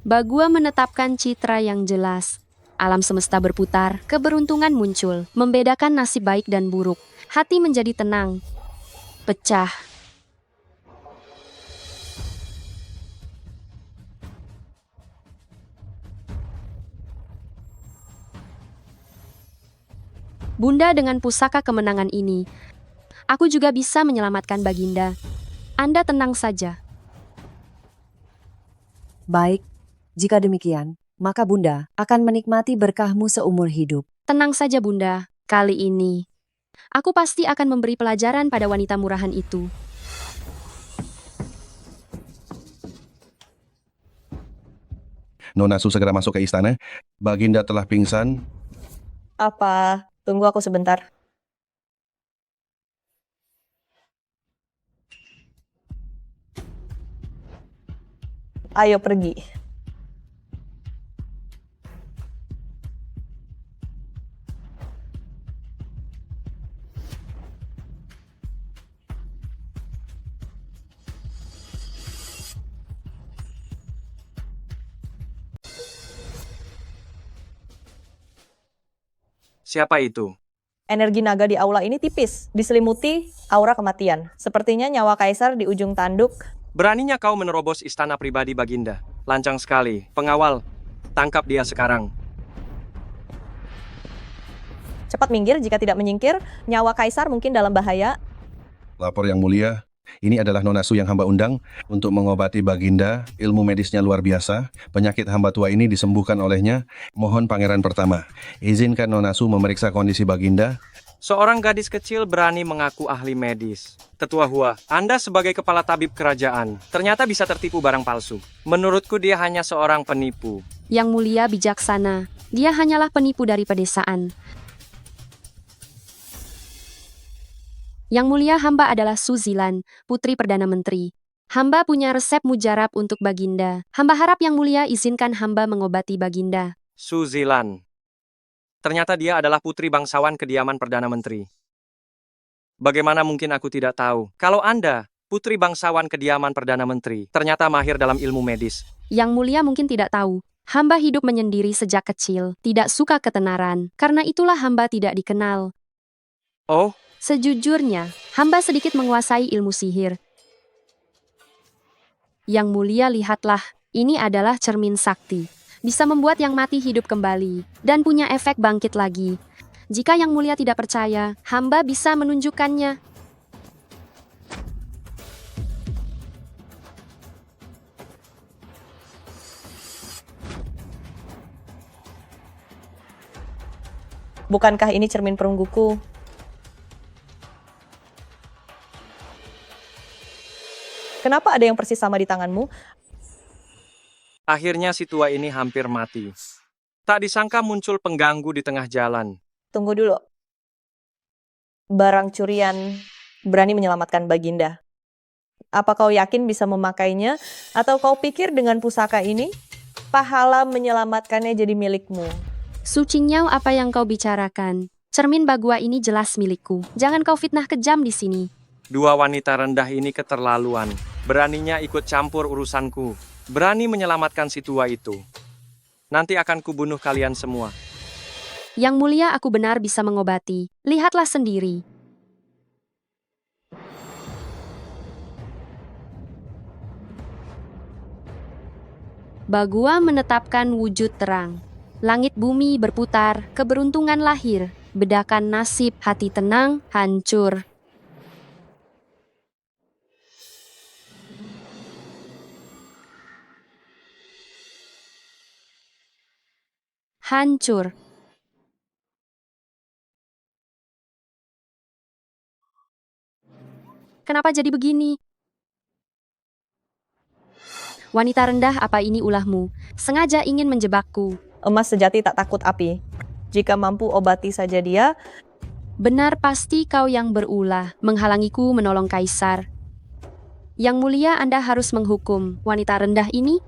Bagua menetapkan citra yang jelas. Alam semesta berputar, keberuntungan muncul, membedakan nasib baik dan buruk. Hati menjadi tenang. Pecah. Bunda, dengan pusaka kemenangan ini, aku juga bisa menyelamatkan Baginda. Anda tenang saja. Baik, jika demikian, maka Bunda akan menikmati berkahmu seumur hidup. Tenang saja Bunda, kali ini aku pasti akan memberi pelajaran pada wanita murahan itu. Nona Su segera masuk ke istana. Baginda telah pingsan. Apa? Tunggu aku sebentar. Ayo pergi. Siapa itu? Energi naga di aula ini tipis, diselimuti aura kematian. Sepertinya nyawa kaisar di ujung tanduk. Beraninya kau menerobos istana pribadi Baginda. Lancang sekali. Pengawal, tangkap dia sekarang. Cepat minggir, jika tidak menyingkir, nyawa kaisar mungkin dalam bahaya. Lapor yang mulia. Ini adalah Nona Su yang hamba undang untuk mengobati Baginda. Ilmu medisnya luar biasa. Penyakit hamba tua ini disembuhkan olehnya. Mohon pangeran pertama, izinkan Nona Su memeriksa kondisi Baginda. Seorang gadis kecil berani mengaku ahli medis. Tetua Hua, Anda sebagai kepala tabib kerajaan, ternyata bisa tertipu barang palsu. Menurutku dia hanya seorang penipu. Yang mulia bijaksana, dia hanyalah penipu dari pedesaan. Yang mulia hamba adalah Su Zilan, putri Perdana Menteri. Hamba punya resep mujarab untuk Baginda. Hamba harap Yang Mulia izinkan hamba mengobati Baginda. Suzilan. Ternyata dia adalah putri bangsawan kediaman Perdana Menteri. Bagaimana mungkin aku tidak tahu kalau Anda, putri bangsawan kediaman Perdana Menteri, ternyata mahir dalam ilmu medis. Yang Mulia mungkin tidak tahu. Hamba hidup menyendiri sejak kecil, tidak suka ketenaran. Karena itulah hamba tidak dikenal. Oh, Sejujurnya, hamba sedikit menguasai ilmu sihir. Yang Mulia lihatlah, ini adalah cermin sakti. Bisa membuat yang mati hidup kembali, dan punya efek bangkit lagi. Jika Yang Mulia tidak percaya, hamba bisa menunjukkannya. Bukankah ini cermin perungguku? Kenapa ada yang persis sama di tanganmu? akhirnya si tua ini hampir mati. Tak disangka muncul pengganggu di tengah jalan. Tunggu dulu. Barang curian berani menyelamatkan Baginda. Apa kau yakin bisa memakainya? Atau kau pikir dengan pusaka ini, pahala menyelamatkannya jadi milikmu? Su Qingnyao, apa yang kau bicarakan? Cermin Bagua ini jelas milikku. Jangan kau fitnah kejam di sini. Dua wanita rendah ini keterlaluan. Beraninya ikut campur urusanku. Berani menyelamatkan si tua itu. Nanti akan kubunuh kalian semua. Yang Mulia, aku benar bisa mengobati. Lihatlah sendiri. Bagua menetapkan wujud terang. Langit bumi berputar, keberuntungan lahir. Bedakan nasib, hati tenang, hancur. Hancur. Kenapa jadi begini? Wanita rendah, apa ini ulahmu? Sengaja ingin menjebakku. Emas sejati tak takut api. Jika mampu obati saja dia, Benar, pasti kau yang berulah, menghalangiku menolong kaisar. Yang Mulia, Anda harus menghukum wanita rendah ini.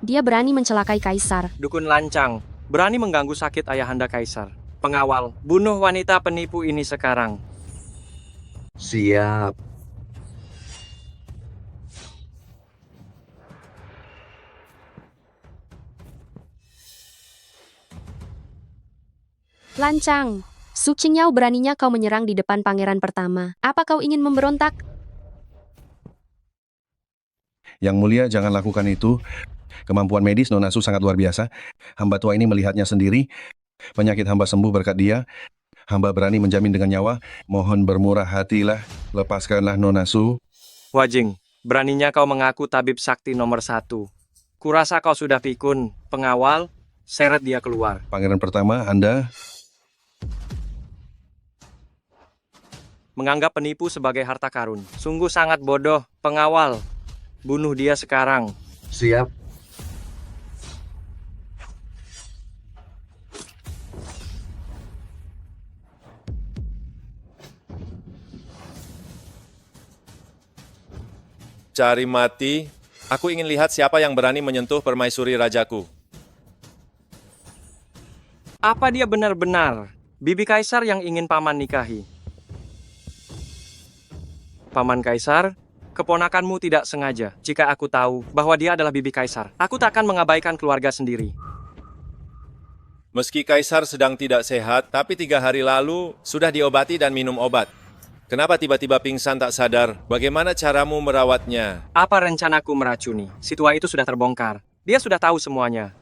Dia berani mencelakai kaisar. Dukun lancang, berani mengganggu sakit ayahanda kaisar. Pengawal, bunuh wanita penipu ini sekarang. Siap. Lancang, Su Qingnyao, beraninya kau menyerang di depan pangeran pertama. Apa kau ingin memberontak? Yang Mulia, jangan lakukan itu. Kemampuan medis Nona Su sangat luar biasa. Hamba tua ini melihatnya sendiri. Penyakit hamba sembuh berkat dia. Hamba berani menjamin dengan nyawa. Mohon bermurah hatilah. Lepaskanlah Nona Su. Wajing, beraninya kau mengaku tabib sakti nomor 1. Kurasa kau sudah pikun. Pengawal, seret dia keluar. Pangeran pertama, Anda... Menganggap penipu sebagai harta karun. Sungguh sangat bodoh. Pengawal, bunuh dia sekarang. Siap. Cari mati, aku ingin lihat siapa yang berani menyentuh permaisuri rajaku. Apa dia benar-benar bibi kaisar yang ingin paman nikahi? Paman kaisar, keponakanmu tidak sengaja. Jika aku tahu bahwa dia adalah bibi kaisar, aku tak akan mengabaikan keluarga sendiri. Meski kaisar sedang tidak sehat, tapi 3 hari lalu sudah diobati dan minum obat. Kenapa tiba-tiba pingsan tak sadar? Bagaimana caramu merawatnya? Apa rencanaku meracuni? Si tua itu sudah terbongkar. Dia sudah tahu semuanya.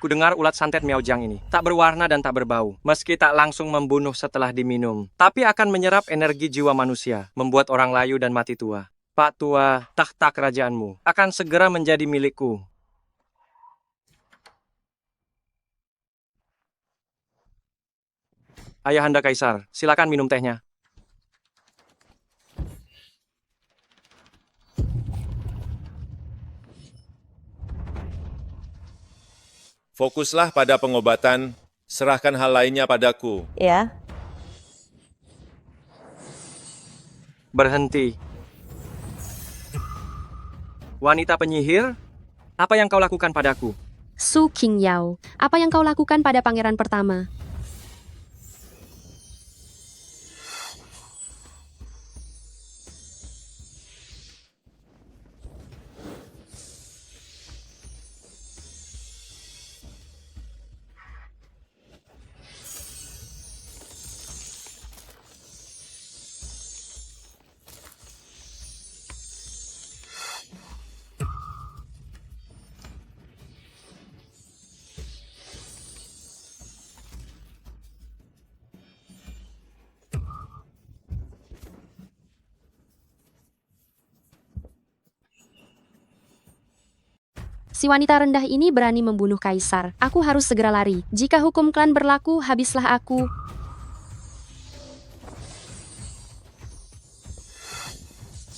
Kudengar ulat santet Miaojang ini tak berwarna dan tak berbau. Meski tak langsung membunuh setelah diminum, tapi akan menyerap energi jiwa manusia, membuat orang layu dan mati tua. Pak Tua, takhta kerajaanmu akan segera menjadi milikku. Ayahanda Kaisar, silakan minum tehnya. Fokuslah pada pengobatan, serahkan hal lainnya padaku. ya. Berhenti. Wanita penyihir, apa yang kau lakukan padaku? Su Qingyao, apa yang kau lakukan pada pangeran pertama? Si wanita rendah ini berani membunuh kaisar. Aku harus segera lari. Jika hukum klan berlaku, habislah aku.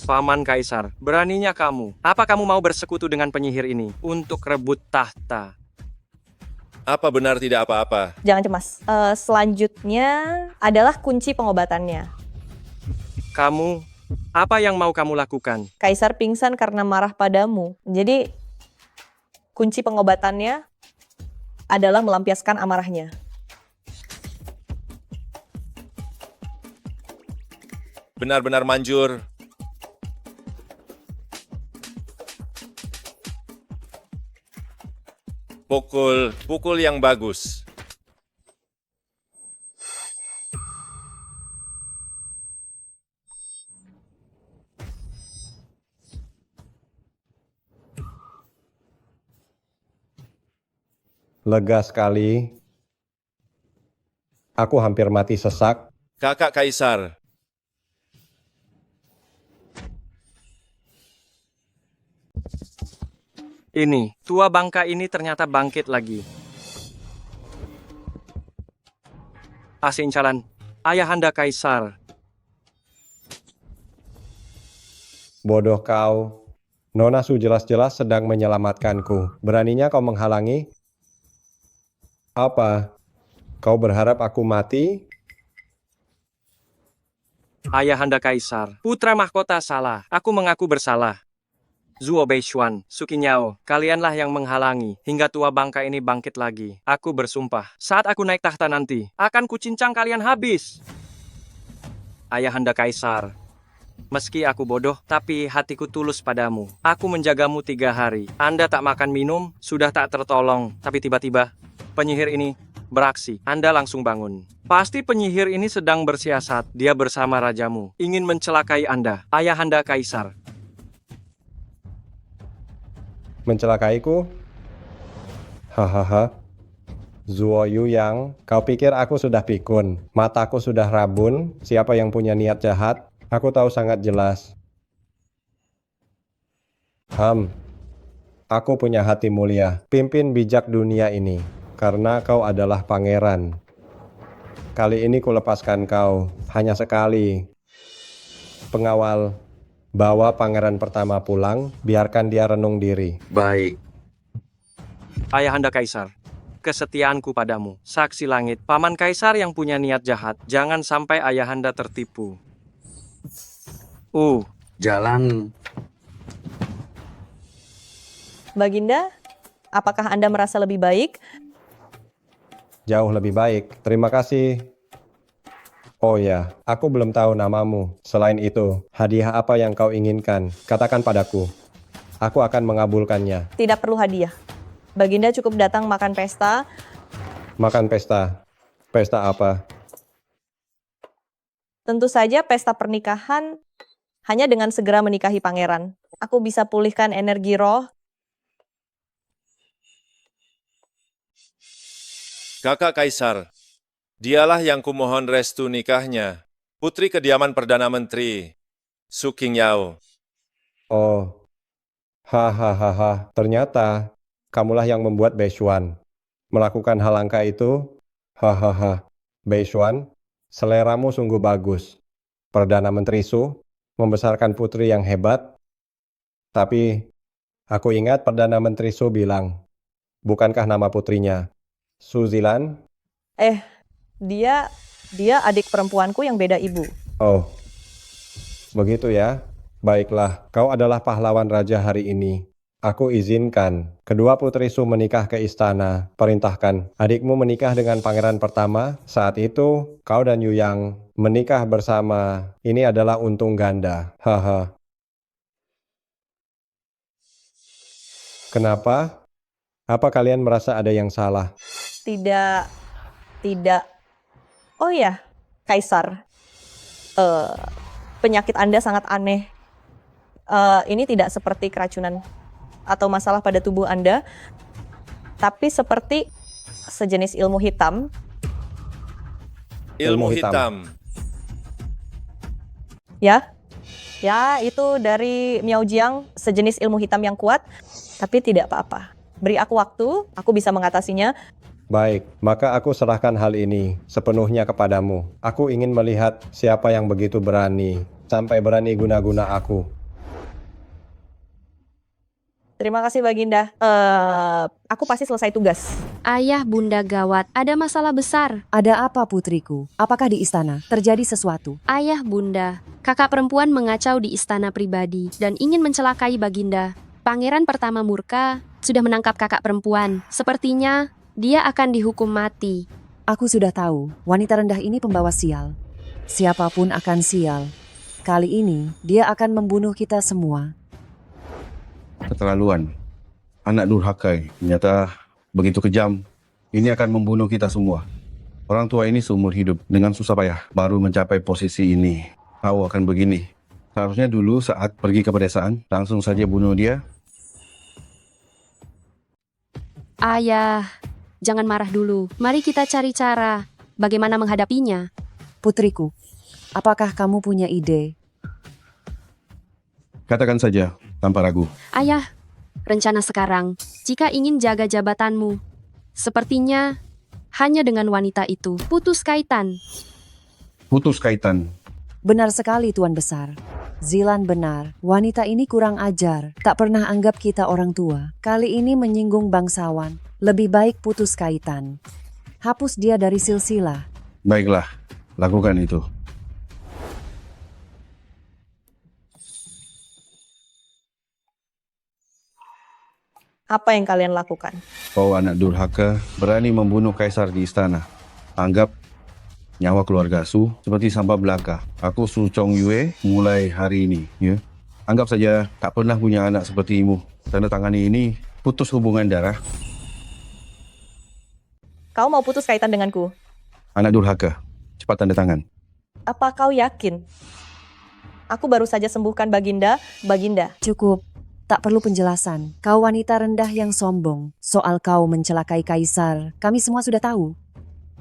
Paman Kaisar, beraninya kamu. Apa kamu mau bersekutu dengan penyihir ini untuk rebut tahta? Apa benar tidak apa-apa? Jangan cemas. Selanjutnya adalah kunci pengobatannya. Kamu, apa yang mau kamu lakukan? Kaisar pingsan karena marah padamu. Jadi, kunci pengobatannya adalah melampiaskan amarahnya. Benar-benar manjur. Pukul yang bagus. Lega sekali. Aku hampir mati sesak. Kakak Kaisar, Ini, tua bangka ini ternyata bangkit lagi. Asincalan, Ayahanda Kaisar. Bodoh kau. Nona Su jelas-jelas sedang menyelamatkanku. Beraninya kau menghalangi? Apa? Kau berharap aku mati? Ayahanda Kaisar, putra mahkota salah. Aku mengaku bersalah. Zuo Beishuan, Sukinyao, kalianlah yang menghalangi hingga tua bangka ini bangkit lagi. Aku bersumpah, saat aku naik tahta nanti, akan kucincang kalian habis. Ayahanda Kaisar, meski aku bodoh, tapi hatiku tulus padamu. Aku menjagamu 3 hari. Anda tak makan minum, sudah tak tertolong. Tapi tiba-tiba, penyihir ini beraksi. Anda langsung bangun. Pasti penyihir ini sedang bersiasat. Dia bersama rajamu, ingin mencelakai Anda, Ayahanda Kaisar. Mencelakaiku? Hahaha. Zuo Yuyang, kau pikir aku sudah pikun? Mataku sudah rabun? Siapa yang punya niat jahat? Aku tahu sangat jelas. Aku punya hati mulia. Pimpin bijak dunia ini. Karena kau adalah pangeran. Kali ini kulepaskan kau. Hanya sekali. Pengawal, bawa pangeran pertama pulang, biarkan dia renung diri. Baik. Ayahanda Kaisar, kesetiaanku padamu, saksi langit, paman Kaisar yang punya niat jahat, jangan sampai Ayahanda tertipu. Jalan. Baginda, apakah Anda merasa lebih baik? Jauh lebih baik. Terima kasih. Oh ya, aku belum tahu namamu. Selain itu, hadiah apa yang kau inginkan? Katakan padaku. Aku akan mengabulkannya. Tidak perlu hadiah. Baginda cukup datang makan pesta. Makan pesta. Pesta apa? Tentu saja pesta pernikahan hanya dengan segera menikahi pangeran. Aku bisa pulihkan energi roh. Kakak Kaisar, dialah yang kumohon restu nikahnya. Putri kediaman Perdana Menteri, Su Qingyao. Oh. Hahaha. Ternyata kamulah yang membuat Beishuan melakukan hal langka itu. Hahaha. Beishuan, seleramu sungguh bagus. Perdana Menteri Su membesarkan putri yang hebat. Tapi aku ingat Perdana Menteri Su bilang, bukankah nama putrinya Su Zilan? Dia adik perempuanku yang beda ibu. Oh, begitu ya. Baiklah, kau adalah pahlawan raja hari ini. Aku izinkan kedua putri Su menikah ke istana. Perintahkan adikmu menikah dengan pangeran pertama. Saat itu, kau dan Yu Yang menikah bersama. Ini adalah untung ganda. Haha. Kenapa? Apa kalian merasa ada yang salah? Tidak, tidak. Oh ya, Kaisar. Penyakit Anda sangat aneh. Ini tidak seperti keracunan atau masalah pada tubuh Anda, tapi seperti sejenis ilmu hitam. Ilmu hitam. Ya, itu dari Miao Jiang, sejenis ilmu hitam yang kuat, tapi tidak apa-apa. Beri aku waktu, aku bisa mengatasinya. Baik, maka aku serahkan hal ini sepenuhnya kepadamu. Aku ingin melihat siapa yang begitu berani, sampai berani guna-guna aku. Terima kasih Baginda. Aku pasti selesai tugas. Ayah, bunda gawat, ada masalah besar. Ada apa putriku? Apakah di istana terjadi sesuatu? Ayah, bunda, kakak perempuan mengacau di istana pribadi dan ingin mencelakai Baginda. Pangeran pertama murka sudah menangkap kakak perempuan. Sepertinya dia akan dihukum mati. Aku sudah tahu, wanita rendah ini pembawa sial. Siapapun akan sial. Kali ini, dia akan membunuh kita semua. Keterlaluan. Anak durhaka ternyata begitu kejam. Ini akan membunuh kita semua. Orang tua ini seumur hidup dengan susah payah baru mencapai posisi ini. Kau akan begini. Seharusnya dulu saat pergi ke pedesaan, langsung saja bunuh dia. Ayah, jangan marah dulu. Mari kita cari cara bagaimana menghadapinya. Putriku, apakah kamu punya ide? Katakan saja, tanpa ragu. Ayah, rencana sekarang, jika ingin jaga jabatanmu, sepertinya hanya dengan wanita itu. Putus kaitan. Putus kaitan. Benar sekali Tuan Besar. Zilan benar, wanita ini kurang ajar, tak pernah anggap kita orang tua. Kali ini menyinggung bangsawan, lebih baik putus kaitan. Hapus dia dari silsilah. Baiklah, lakukan itu. Apa yang kalian lakukan? Kau anak durhaka berani membunuh kaisar di istana. Anggap nyawa keluarga Su seperti sampah belaka. Aku Su Chong Yue mulai hari ini. Ya. Anggap saja tak pernah punya anak sepertimu. Tanda tangani ini putus hubungan darah. Kau mau putus kaitan denganku? Anak durhaka, cepat tanda tangan. Apa kau yakin? Aku baru saja sembuhkan Baginda. Baginda. Cukup. Tak perlu penjelasan. Kau wanita rendah yang sombong. Soal kau mencelakai kaisar, kami semua sudah tahu.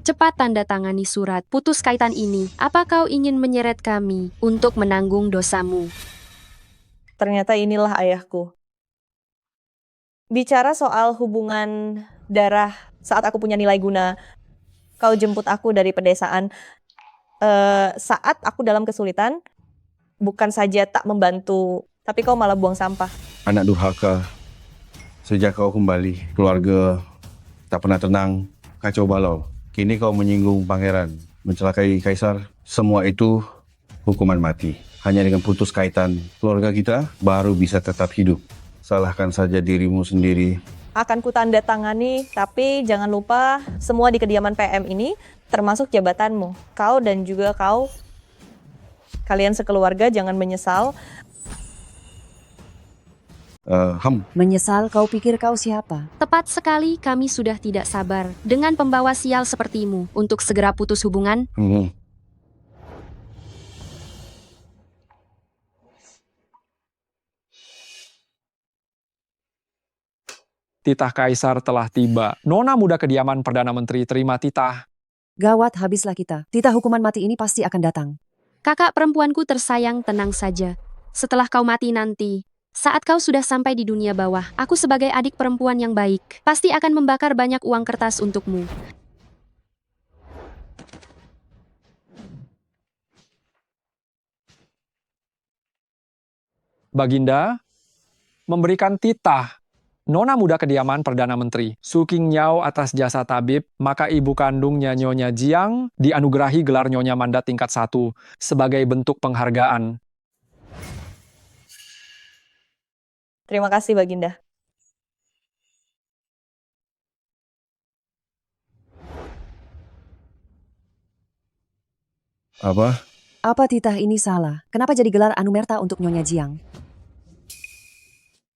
Cepat tanda tangani surat putus kaitan ini. Apa kau ingin menyeret kami untuk menanggung dosamu? Ternyata inilah ayahku. Bicara soal hubungan darah saat aku punya nilai guna, kau jemput aku dari pedesaan. Saat aku dalam kesulitan, bukan saja tak membantu, tapi kau malah buang sampah. Anak durhaka, sejak kau kembali, keluarga tak pernah tenang, kacau balau. Kini kau menyinggung pangeran, mencelakai kaisar, semua itu hukuman mati. Hanya dengan putus kaitan, keluarga kita baru bisa tetap hidup. Salahkan saja dirimu sendiri. Akan kutanda tangani, tapi jangan lupa semua di kediaman PM ini, termasuk jabatanmu. Kau dan juga kau, kalian sekeluarga jangan menyesal. Menyesal kau pikir kau siapa? Tepat sekali, kami sudah tidak sabar dengan pembawa sial sepertimu untuk segera putus hubungan. Titah Kaisar telah tiba. Nona muda kediaman Perdana Menteri terima titah. Gawat, habislah kita. Titah hukuman mati ini pasti akan datang. Kakak perempuanku tersayang, tenang saja. Setelah kau mati nanti, saat kau sudah sampai di dunia bawah, aku sebagai adik perempuan yang baik, pasti akan membakar banyak uang kertas untukmu. Baginda, memberikan titah Nona muda kediaman Perdana Menteri, Su Qingniao atas jasa tabib, maka ibu kandungnya Nyonya Jiang dianugerahi gelar Nyonya Mandat tingkat 1 sebagai bentuk penghargaan. Terima kasih, Baginda. Apa? Apa titah ini salah? Kenapa jadi gelar Anumerta untuk Nyonya Jiang?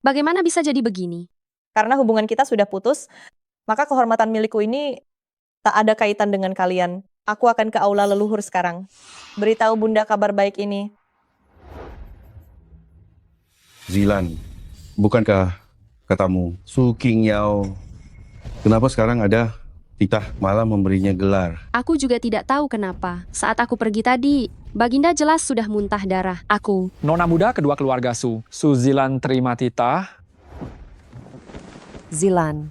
Bagaimana bisa jadi begini? Karena hubungan kita sudah putus, maka kehormatan milikku ini tak ada kaitan dengan kalian. Aku akan ke aula leluhur sekarang. Beritahu Bunda kabar baik ini. Zilan, bukankah katamu Su Qingyao? Kenapa sekarang ada titah malah memberinya gelar? Aku juga tidak tahu kenapa. Saat aku pergi tadi, Baginda jelas sudah muntah darah. Aku Nona muda kedua keluarga Su. Su Zilan terima titah. Zilan,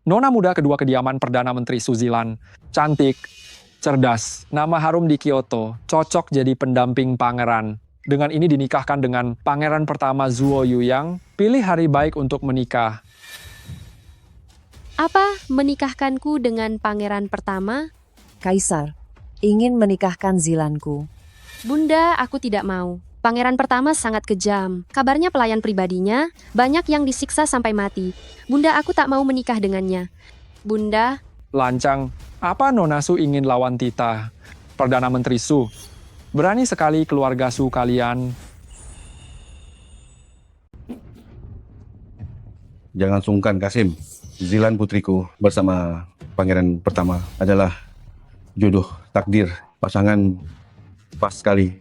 Nona muda kedua kediaman Perdana Menteri Su Zilan. Cantik, cerdas, nama harum di Kyoto, cocok jadi pendamping pangeran. Dengan ini dinikahkan dengan pangeran pertama Zuo Yuyang. Pilih hari baik untuk menikah. apa menikahkanku dengan pangeran pertama? Kaisar, ingin menikahkan Zilanku. Bunda, aku tidak mau. Pangeran pertama sangat kejam. Kabarnya pelayan pribadinya banyak yang disiksa sampai mati. Bunda, aku tak mau menikah dengannya. Bunda, Lancang, apa Nona Su ingin lawan titah? Perdana Menteri Su. Berani sekali keluarga Su kalian. Jangan sungkan, Kasim. Zilan putriku bersama pangeran pertama adalah jodoh takdir, pasangan pas sekali.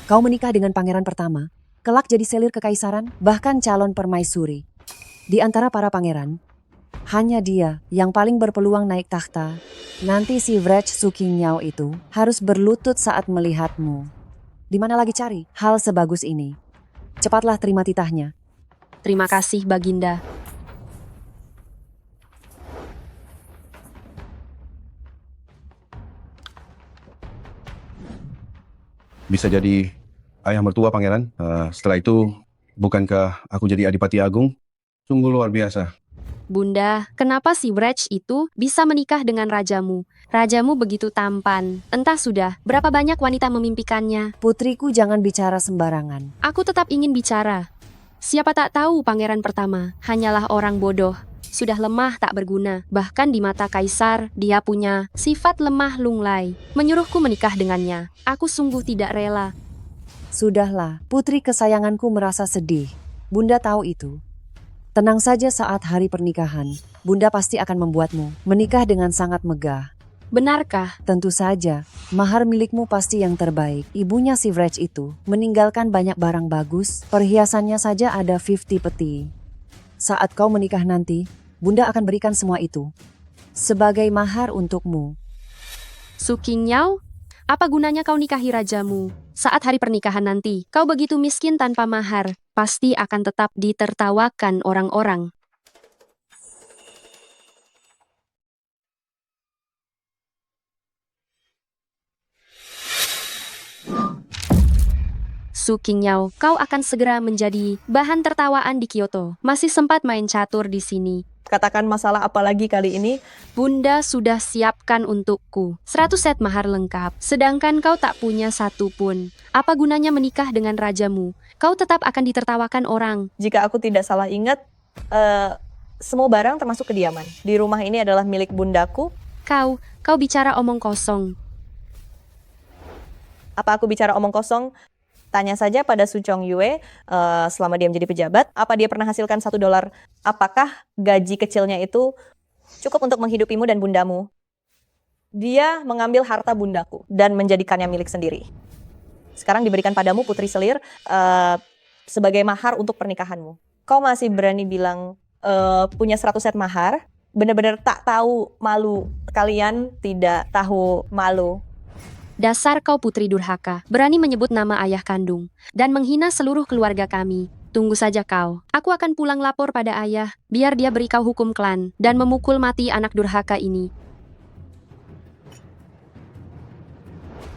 Kau menikah dengan pangeran pertama, kelak jadi selir kekaisaran, bahkan calon permaisuri. Di antara para pangeran, hanya dia yang paling berpeluang naik takhta. Nanti si Vrech Su Qingyao itu harus berlutut saat melihatmu. Di mana lagi cari hal sebagus ini? Cepatlah terima titahnya. terima kasih Baginda. Bisa jadi ayah mertua pangeran. Setelah itu, bukankah aku jadi Adipati Agung? Sungguh luar biasa. Bunda, kenapa si Vrech itu bisa menikah dengan rajamu? Rajamu begitu tampan. Entah sudah berapa banyak wanita memimpikannya. Putriku, jangan bicara sembarangan. Aku tetap ingin bicara. Siapa tak tahu pangeran pertama hanyalah orang bodoh. Sudah lemah tak berguna. Bahkan di mata kaisar, dia punya sifat lemah lunglai. Menyuruhku menikah dengannya. Aku sungguh tidak rela. Sudahlah, putri kesayanganku merasa sedih. Bunda tahu itu. Tenang saja saat hari pernikahan. Bunda pasti akan membuatmu menikah dengan sangat megah. Benarkah? Tentu saja, mahar milikmu pasti yang terbaik. Ibunya si Vrech itu meninggalkan banyak barang bagus, perhiasannya saja ada 50 peti. Saat kau menikah nanti, Bunda akan berikan semua itu sebagai mahar untukmu. Su Qingyao, apa gunanya kau nikahi rajamu? Saat hari pernikahan nanti, kau begitu miskin tanpa mahar, pasti akan tetap ditertawakan orang-orang. Su Qingyao, kau akan segera menjadi bahan tertawaan di Kyoto. Masih sempat main catur di sini. Katakan masalah apa lagi kali ini? Bunda sudah siapkan untukku 100 set mahar lengkap, sedangkan kau tak punya satu pun. Apa gunanya menikah dengan rajamu? Kau tetap akan ditertawakan orang. Jika aku tidak salah ingat, semua barang termasuk kediaman di rumah ini adalah milik bundaku. Kau bicara omong kosong. Apa aku bicara omong kosong? Tanya saja pada Su Chong Yue selama dia menjadi pejabat, apa dia pernah hasilkan $1? Apakah gaji kecilnya itu cukup untuk menghidupimu dan bundamu? Dia mengambil harta bundaku dan menjadikannya milik sendiri. Sekarang diberikan padamu putri selir sebagai mahar untuk pernikahanmu. Kau masih berani bilang punya 100 set mahar? Benar-benar tak tahu malu. Kalian tidak tahu malu. Dasar kau putri durhaka, berani menyebut nama ayah kandung, dan menghina seluruh keluarga kami. Tunggu saja kau, aku akan pulang lapor pada ayah, biar dia beri kau hukum klan, dan memukul mati anak durhaka ini.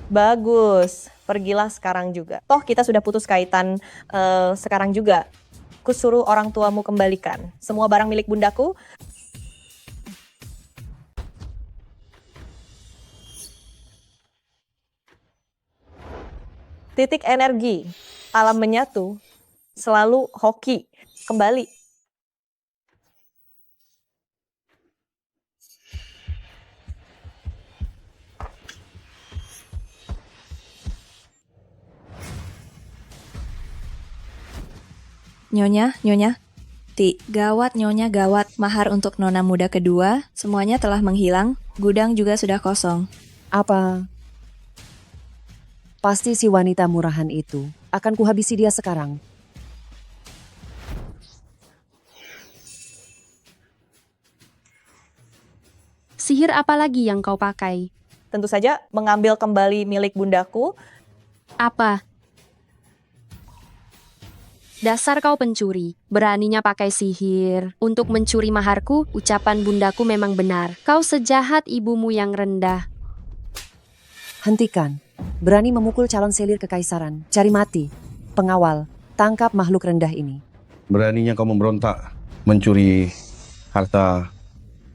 Bagus, pergilah sekarang juga. Toh kita sudah putus kaitan sekarang juga. Kusuruh orang tuamu kembalikan semua barang milik bundaku. Titik energi, alam menyatu, selalu hoki, kembali. Nyonya, gawat Nyonya, gawat. Mahar untuk nona muda kedua, semuanya telah menghilang, gudang juga sudah kosong. Apa? Pasti si wanita murahan itu. Akan kuhabisi dia sekarang. Sihir apa lagi yang kau pakai? Tentu saja mengambil kembali milik bundaku. Apa? Dasar kau pencuri, beraninya pakai sihir untuk mencuri maharku. Ucapan bundaku memang benar. Kau sejahat ibumu yang rendah. Hentikan. Berani memukul calon selir kekaisaran. Cari mati. Pengawal, tangkap makhluk rendah ini. Beraninya kau memberontak, mencuri harta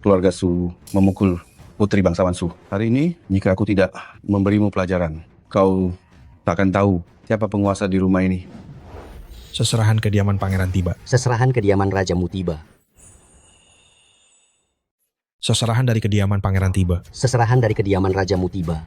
keluarga Su, memukul putri bangsawan Su. Hari ini, jika aku tidak memberimu pelajaran, kau takkan tahu siapa penguasa di rumah ini. Seserahan kediaman Pangeran tiba. Seserahan kediaman Rajamu tiba. Seserahan dari kediaman Pangeran tiba. Seserahan dari kediaman Rajamu tiba.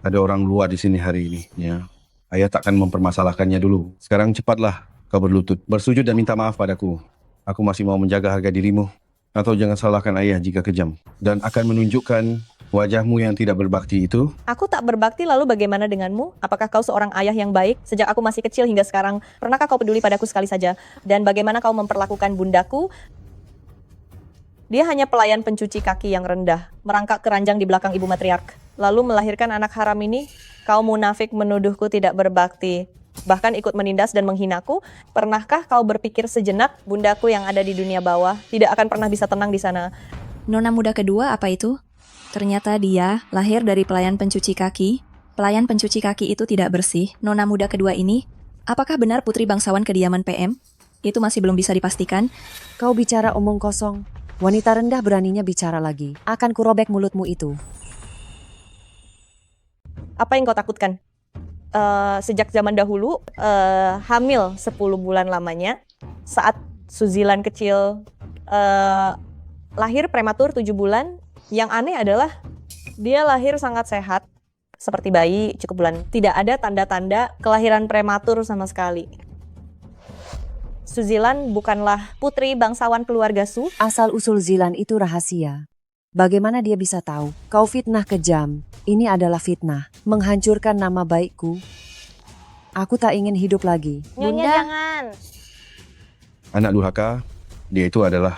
Ada orang luar di sini hari ini, ya. Ayah takkan mempermasalahkannya dulu. Sekarang cepatlah kau berlutut, bersujud dan minta maaf padaku. Aku masih mau menjaga harga dirimu. Atau jangan salahkan ayah jika kejam. Dan akan menunjukkan wajahmu yang tidak berbakti itu. Aku tak berbakti, lalu bagaimana denganmu? Apakah kau seorang ayah yang baik? Sejak aku masih kecil hingga sekarang, pernahkah kau peduli padaku sekali saja? Dan bagaimana kau memperlakukan bundaku? Dia hanya pelayan pencuci kaki yang rendah, merangkak keranjang di belakang ibu matriark. Lalu melahirkan anak haram ini. Kau munafik menuduhku tidak berbakti, bahkan ikut menindas dan menghinaku. Pernahkah kau berpikir sejenak bundaku yang ada di dunia bawah tidak akan pernah bisa tenang di sana? Nona muda kedua apa itu? Ternyata dia lahir dari pelayan pencuci kaki. Pelayan pencuci kaki itu tidak bersih. Nona muda kedua ini, apakah benar putri bangsawan kediaman PM? Itu masih belum bisa dipastikan. Kau bicara omong kosong. Wanita rendah beraninya bicara lagi. Akan kurobek mulutmu itu. Apa yang kau takutkan? Sejak zaman dahulu, hamil 10 bulan lamanya, saat Suzilan kecil lahir prematur 7 bulan, yang aneh adalah dia lahir sangat sehat, seperti bayi cukup bulan. Tidak ada tanda-tanda kelahiran prematur sama sekali. Suzilan bukanlah putri bangsawan keluarga Su. Asal-usul Zilan itu rahasia. Bagaimana dia bisa tahu? Kau fitnah kejam. Ini adalah fitnah. Menghancurkan nama baikku. Aku tak ingin hidup lagi. Nyonya jangan. Anak durhaka, dia itu adalah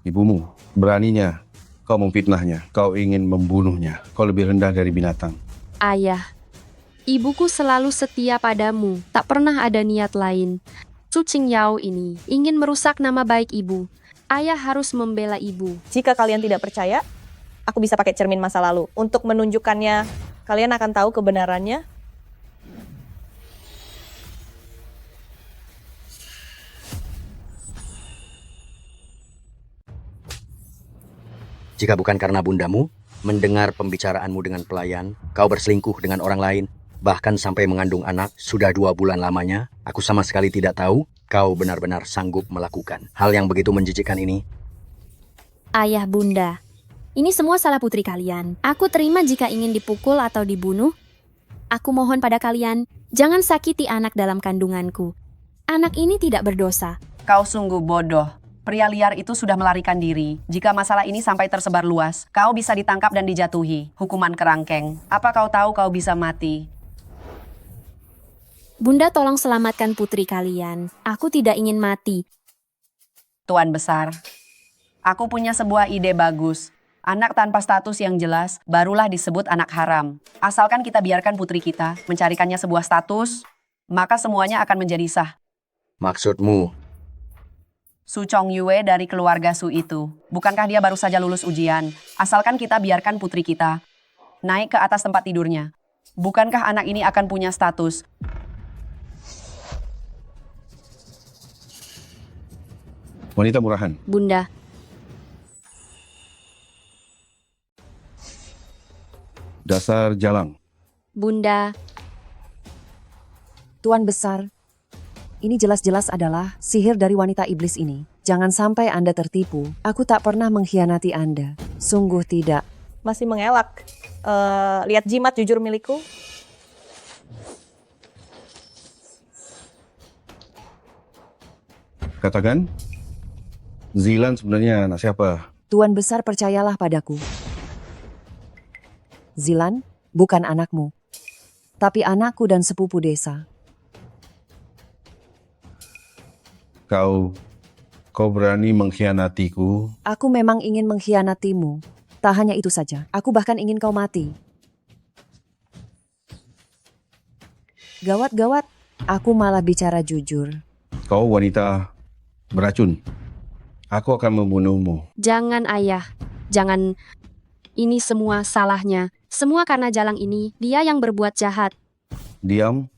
ibumu. Beraninya kau memfitnahnya. Kau ingin membunuhnya. Kau lebih rendah dari binatang. Ayah, ibuku selalu setia padamu. Tak pernah ada niat lain. Su Qingyao ini ingin merusak nama baik ibu. Ayah harus membela ibu. Jika kalian tidak percaya, aku bisa pakai cermin masa lalu. Untuk menunjukkannya, kalian akan tahu kebenarannya. Jika bukan karena bundamu, mendengar pembicaraanmu dengan pelayan, kau berselingkuh dengan orang lain, bahkan sampai mengandung anak, sudah 2 bulan lamanya, aku sama sekali tidak tahu kau benar-benar sanggup melakukan hal yang begitu menjijikkan ini. Ayah bunda, ini semua salah putri kalian. Aku terima jika ingin dipukul atau dibunuh. Aku mohon pada kalian, jangan sakiti anak dalam kandunganku. Anak ini tidak berdosa. Kau sungguh bodoh. Pria liar itu sudah melarikan diri. Jika masalah ini sampai tersebar luas, kau bisa ditangkap dan dijatuhi. Hukuman kerangkeng. Apa kau tahu kau bisa mati? Bunda tolong selamatkan putri kalian. Aku tidak ingin mati. Tuan besar, aku punya sebuah ide bagus. Anak tanpa status yang jelas barulah disebut anak haram. Asalkan kita biarkan putri kita mencarikannya sebuah status, maka semuanya akan menjadi sah. Maksudmu, Su Chong Yue dari keluarga Su itu. Bukankah dia baru saja lulus ujian? Asalkan kita biarkan putri kita naik ke atas tempat tidurnya. Bukankah anak ini akan punya status? Wanita murahan. Bunda, Dasar jalang. Bunda, Tuan Besar, ini jelas-jelas adalah sihir dari wanita iblis ini. Jangan sampai Anda tertipu. Aku tak pernah mengkhianati Anda. Sungguh tidak. Masih mengelak. Lihat jimat jujur milikku. Katakan, Zilan sebenarnya anak siapa? Tuan Besar percayalah padaku. Zilan bukan anakmu, tapi anakku dan sepupu desa. Kau berani mengkhianatiku? Aku memang ingin mengkhianatimu. Tak hanya itu saja, aku bahkan ingin kau mati. Gawat-gawat, aku malah bicara jujur. Kau wanita beracun. Aku akan membunuhmu. jangan ayah, jangan. Ini semua salahnya. Semua karena Jalang ini, dia yang berbuat jahat. Diam.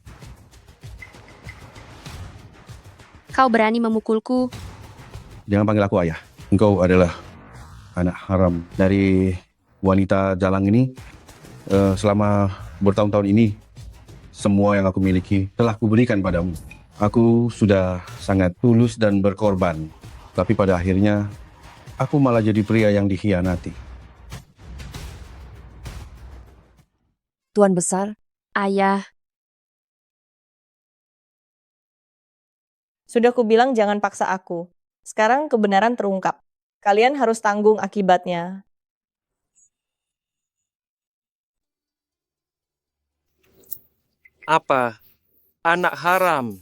Kau berani memukulku? Jangan panggil aku ayah. Engkau adalah anak haram dari wanita jalang ini. Selama bertahun-tahun ini, semua yang aku miliki telah kuberikan padamu. Aku sudah sangat tulus dan berkorban. Tapi pada akhirnya, aku malah jadi pria yang dikhianati. Tuan Besar, Ayah, Sudah kubilang jangan paksa aku. Sekarang kebenaran terungkap. Kalian harus tanggung akibatnya. Apa? Anak haram.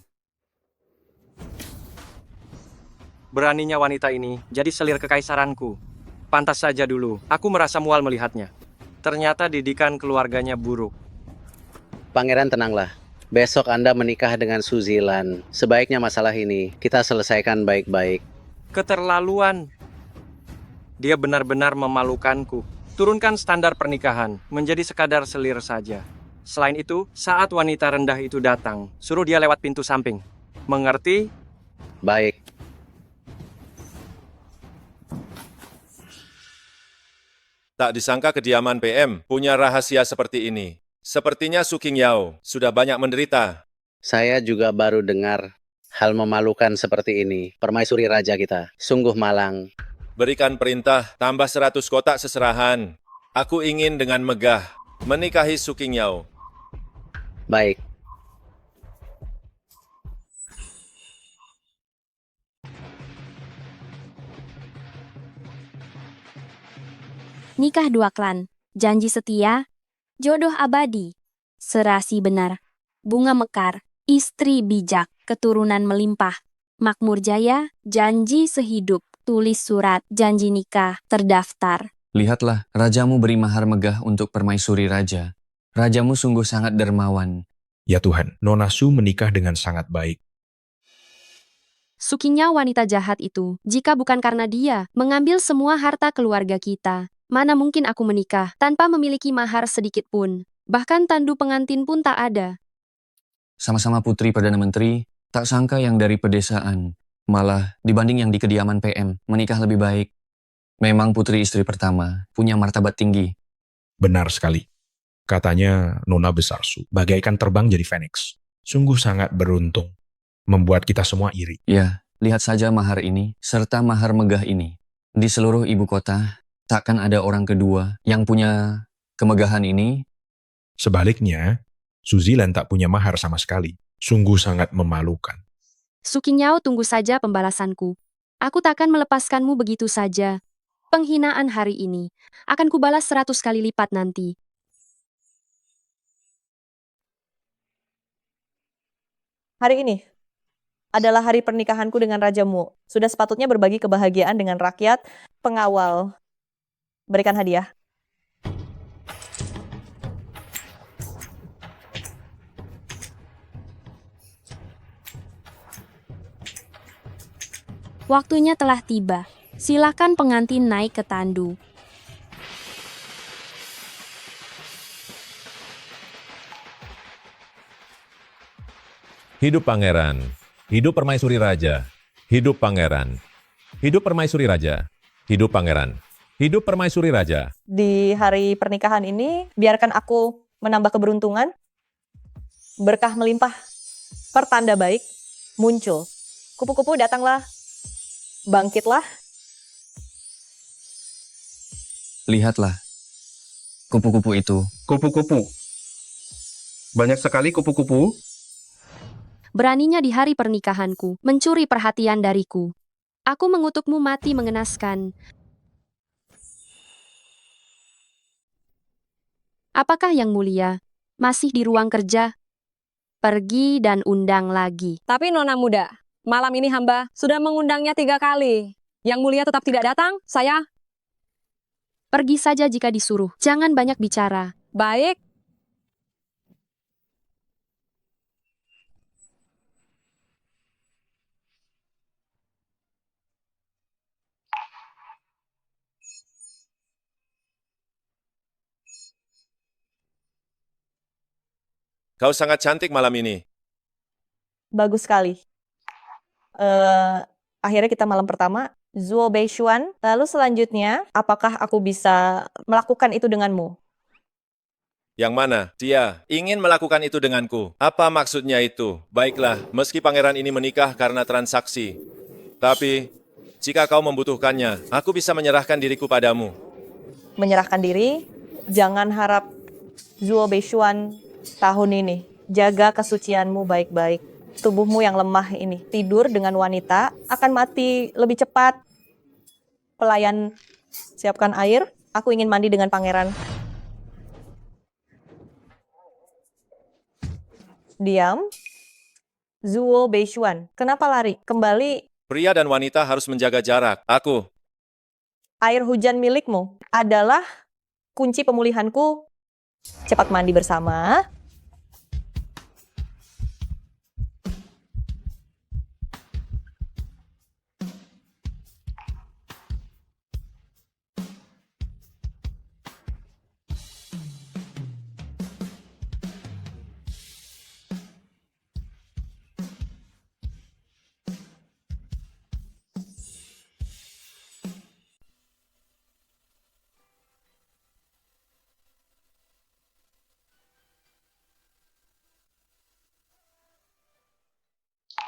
Beraninya wanita ini jadi selir kekaisaranku. Pantas saja dulu, aku merasa mual melihatnya. Ternyata didikan keluarganya buruk. Pangeran tenanglah. Besok Anda menikah dengan Suzilan. Sebaiknya masalah ini kita selesaikan baik-baik. Keterlaluan. Dia benar-benar memalukanku. Turunkan standar pernikahan menjadi sekadar selir saja. Selain itu, saat wanita rendah itu datang, suruh dia lewat pintu samping. Mengerti? Baik. Tak disangka kediaman PM punya rahasia seperti ini. Sepertinya Su Qingyao sudah banyak menderita. Saya juga baru dengar hal memalukan seperti ini. Permaisuri raja kita, sungguh malang. Berikan perintah, tambah 100 kotak seserahan. Aku ingin dengan megah menikahi Su Qingyao. Baik. Nikah dua klan, janji setia, jodoh abadi, serasi benar, bunga mekar, istri bijak, keturunan melimpah, makmur jaya, janji sehidup, tulis surat, janji nikah, terdaftar. Lihatlah, rajamu beri mahar megah untuk permaisuri raja. Rajamu sungguh sangat dermawan. Ya Tuhan, Nona Su menikah dengan sangat baik. Su Qingyao wanita jahat itu, jika bukan karena dia, mengambil semua harta keluarga kita. Mana mungkin aku menikah tanpa memiliki mahar sedikit pun. Bahkan tandu pengantin pun tak ada. Sama-sama putri Perdana Menteri, tak sangka yang dari pedesaan. Malah dibanding yang di kediaman PM, menikah lebih baik. Memang putri istri pertama, punya martabat tinggi. Benar sekali. Katanya Nona besar Su, bagaikan terbang jadi Phoenix. Sungguh sangat beruntung. Membuat kita semua iri. Ya, lihat saja mahar ini, serta mahar megah ini. Di seluruh ibu kota, takkan ada orang kedua yang punya kemegahan ini. Sebaliknya, Suzilan tak punya mahar sama sekali. Sungguh sangat memalukan. Su Qingyao, tunggu saja pembalasanku. Aku takkan melepaskanmu begitu saja. Penghinaan hari ini akan kubalas 100 kali lipat nanti. Hari ini adalah hari pernikahanku dengan rajamu. Sudah sepatutnya berbagi kebahagiaan dengan rakyat. Pengawal, berikan hadiah. Waktunya telah tiba. Silakan pengantin naik ke tandu. Hidup pangeran, hidup permaisuri raja, hidup pangeran, hidup permaisuri raja, hidup pangeran, hidup permaisuri raja. Di hari pernikahan ini, biarkan aku menambah keberuntungan, berkah melimpah, pertanda baik muncul. Kupu-kupu datanglah, bangkitlah. Lihatlah, kupu-kupu itu. Kupu-kupu. Banyak sekali kupu-kupu. Beraninya di hari pernikahanku, mencuri perhatian dariku. Aku mengutukmu mati mengenaskan. Apakah yang mulia? Masih di ruang kerja? Pergi dan undang lagi. Tapi Nona Muda, malam ini hamba sudah mengundangnya 3 kali. Yang mulia tetap tidak datang, saya... Pergi saja jika disuruh. Jangan banyak bicara. Baik. Kau sangat cantik malam ini. Bagus sekali. Akhirnya kita malam pertama, Zuo Beishuan. Lalu selanjutnya, apakah aku bisa melakukan itu denganmu? Yang mana? Dia ingin melakukan itu denganku. Apa maksudnya itu? Baiklah, meski pangeran ini menikah karena transaksi. Tapi, jika kau membutuhkannya, aku bisa menyerahkan diriku padamu. Menyerahkan diri, jangan harap Zuo Beishuan tahun ini. Jaga kesucianmu baik-baik. Tubuhmu yang lemah ini, tidur dengan wanita, akan mati lebih cepat. Pelayan, siapkan air. Aku ingin mandi dengan pangeran. Diam. Zuo Beishuan, kenapa lari? Kembali. Pria dan wanita harus menjaga jarak. Aku. Air hujan milikmu adalah kunci pemulihanku. Cepat mandi bersama.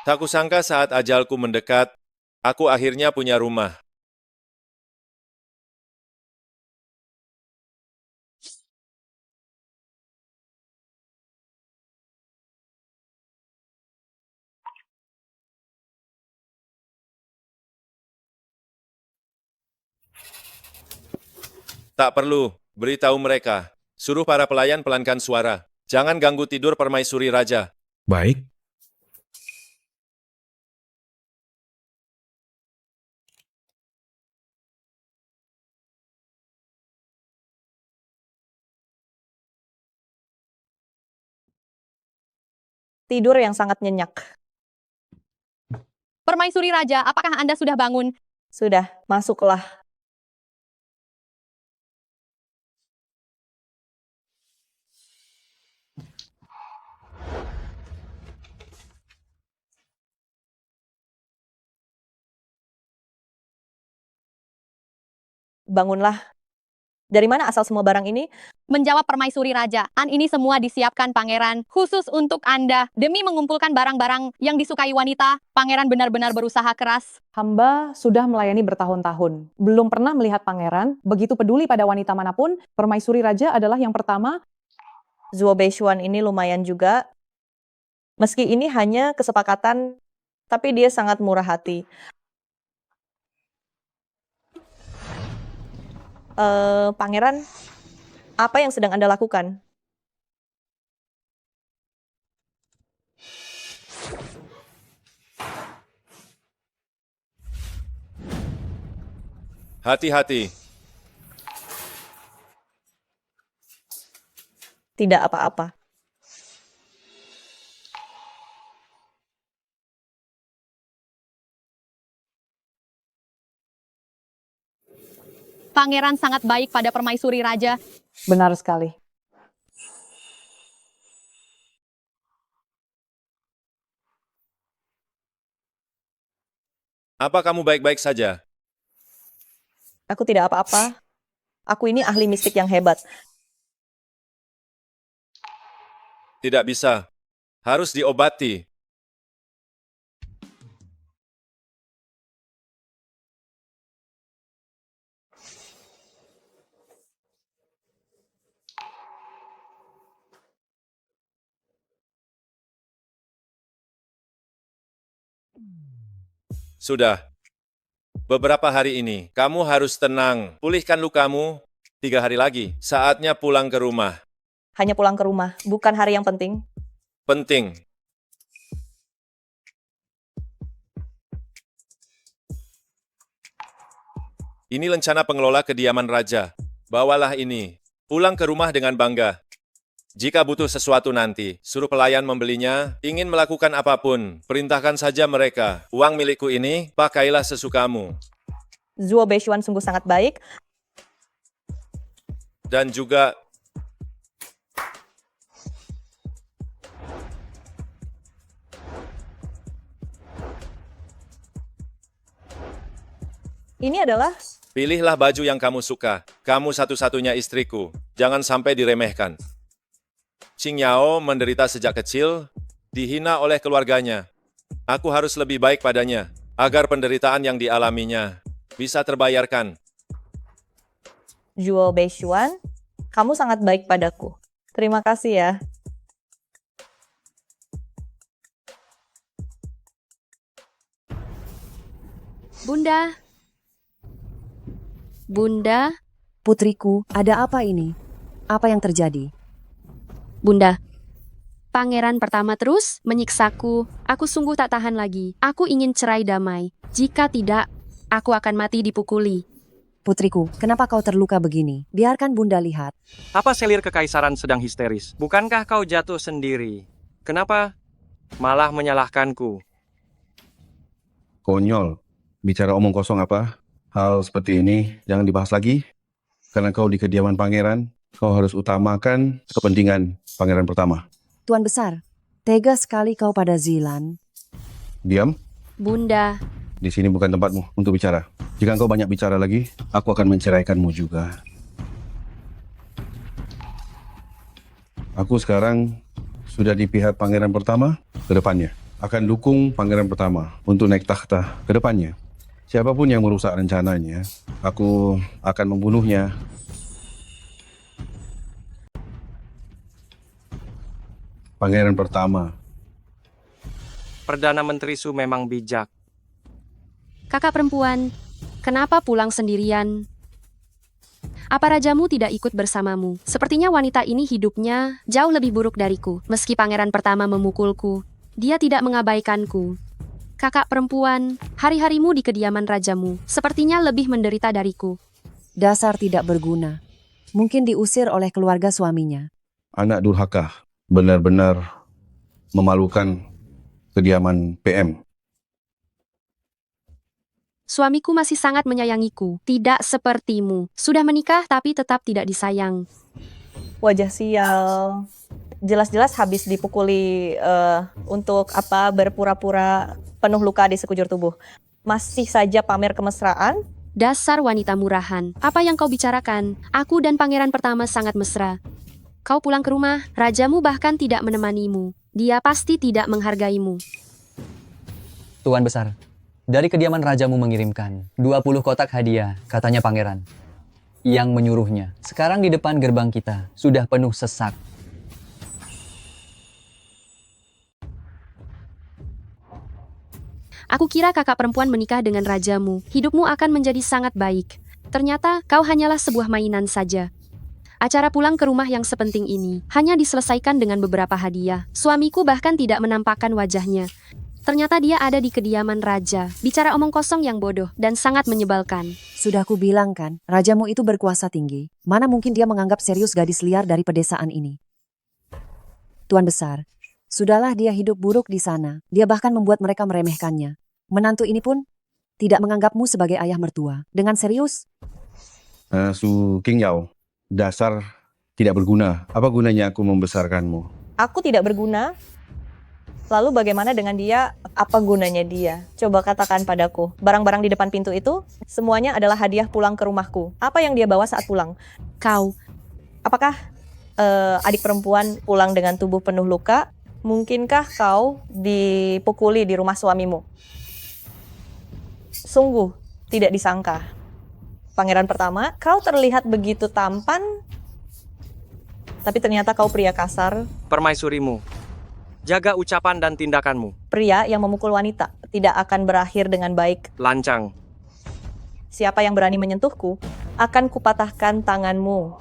Tak kusangka saat ajalku mendekat, aku akhirnya punya rumah. Tak perlu, beritahu mereka. Suruh para pelayan pelankan suara. Jangan ganggu tidur permaisuri raja. Baik. Tidur yang sangat nyenyak. Permaisuri Raja, apakah Anda sudah bangun? Sudah, masuklah. Bangunlah. Dari mana asal semua barang ini? Menjawab Permaisuri Raja, ini semua disiapkan Pangeran khusus untuk Anda. Demi mengumpulkan barang-barang yang disukai wanita, Pangeran benar-benar berusaha keras. Hamba sudah melayani bertahun-tahun. Belum pernah melihat pangeran begitu peduli pada wanita manapun. Permaisuri Raja adalah yang pertama. Zuo Beishuan ini lumayan juga. Meski ini hanya kesepakatan, tapi dia sangat murah hati. Pangeran, apa yang sedang Anda lakukan? Hati-hati. Tidak apa-apa. Pangeran sangat baik pada permaisuri raja. Benar sekali. Apa kamu baik-baik saja? Aku tidak apa-apa. Aku ini ahli mistik yang hebat. Tidak bisa. Harus diobati. Sudah. Beberapa hari ini, kamu harus tenang. Pulihkan lukamu. 3 hari lagi, saatnya pulang ke rumah. Hanya pulang ke rumah, bukan hari yang penting. Penting. Ini rencana pengelola kediaman raja. Bawalah ini. Pulang ke rumah dengan bangga. Jika butuh sesuatu nanti, suruh pelayan membelinya. Ingin melakukan apapun, perintahkan saja mereka. Uang milikku ini, pakailah sesukamu. Zuo Beishuan sungguh sangat baik. Dan juga Ini adalah pilihlah baju yang kamu suka. Kamu satu-satunya istriku. Jangan sampai diremehkan. Qing Yao menderita sejak kecil, dihina oleh keluarganya. Aku harus lebih baik padanya, agar penderitaan yang dialaminya bisa terbayarkan. Zuo Beishuan, kamu sangat baik padaku. Terima kasih ya. Bunda. Bunda. Putriku, ada apa ini? Apa yang terjadi? Bunda. Pangeran pertama terus menyiksaku. Aku sungguh tak tahan lagi. Aku ingin cerai damai. Jika tidak, aku akan mati dipukuli. Putriku, kenapa kau terluka begini? Biarkan Bunda lihat. Apa selir kekaisaran sedang histeris? Bukankah kau jatuh sendiri? Kenapa malah menyalahkanku? Konyol. Bicara omong kosong apa? Hal seperti ini jangan dibahas lagi. Karena kau di kediaman pangeran, kau harus utamakan kepentingan pangeran pertama. Tuan Besar, tega sekali kau pada Zilan. Diam. Bunda. Di sini bukan tempatmu untuk bicara. Jika engkau banyak bicara lagi, aku akan menceraikanmu juga. Aku sekarang sudah di pihak pangeran pertama ke depannya. Akan dukung pangeran pertama untuk naik takhta ke depannya. Siapapun yang merusak rencananya, aku akan membunuhnya. Pangeran pertama. Perdana Menteri Su memang bijak. Kakak perempuan, kenapa pulang sendirian? Apa rajamu tidak ikut bersamamu? Sepertinya wanita ini hidupnya jauh lebih buruk dariku. Meski pangeran pertama memukulku, dia tidak mengabaikanku. Kakak perempuan, hari-harimu di kediaman rajamu sepertinya lebih menderita dariku. Dasar tidak berguna. Mungkin diusir oleh keluarga suaminya. Anak durhaka, benar-benar memalukan kediaman PM. Suamiku masih sangat menyayangiku, tidak sepertimu. Sudah menikah tapi tetap tidak disayang. Wajah sial. Jelas-jelas habis dipukuli untuk apa berpura-pura penuh luka di sekujur tubuh. Masih saja pamer kemesraan. Dasar wanita murahan. Apa yang kau bicarakan? Aku dan pangeran pertama sangat mesra. Kau pulang ke rumah, rajamu bahkan tidak menemanimu. Dia pasti tidak menghargaimu. Tuan Besar, dari kediaman rajamu mengirimkan 20 kotak hadiah, katanya pangeran. Yang menyuruhnya. Sekarang di depan gerbang kita, sudah penuh sesak. Aku kira kakak perempuan menikah dengan rajamu. Hidupmu akan menjadi sangat baik. Ternyata kau hanyalah sebuah mainan saja. Acara pulang ke rumah yang sepenting ini hanya diselesaikan dengan beberapa hadiah. Suamiku bahkan tidak menampakkan wajahnya. Ternyata dia ada di kediaman raja. Bicara omong kosong yang bodoh dan sangat menyebalkan. Sudah ku bilang kan, rajamu itu berkuasa tinggi. Mana mungkin dia menganggap serius gadis liar dari pedesaan ini. Tuan Besar, sudahlah dia hidup buruk di sana. Dia bahkan membuat mereka meremehkannya. Menantu ini pun tidak menganggapmu sebagai ayah mertua. Dengan serius, Su Qingyao, dasar tidak berguna. Apa gunanya aku membesarkanmu? Aku tidak berguna. Lalu bagaimana dengan dia? Apa gunanya dia? Coba katakan padaku. Barang-barang di depan pintu itu semuanya adalah hadiah pulang ke rumahku. Apa yang dia bawa saat pulang? Kau. Apakah adik perempuan pulang dengan tubuh penuh luka? Mungkinkah kau dipukuli di rumah suamimu? Sungguh tidak disangka. Pangeran pertama, kau terlihat begitu tampan, tapi ternyata kau pria kasar. Permaisurimu, jaga ucapan dan tindakanmu. Pria yang memukul wanita tidak akan berakhir dengan baik. Lancang. Siapa yang berani menyentuhku, akan kupatahkan tanganmu.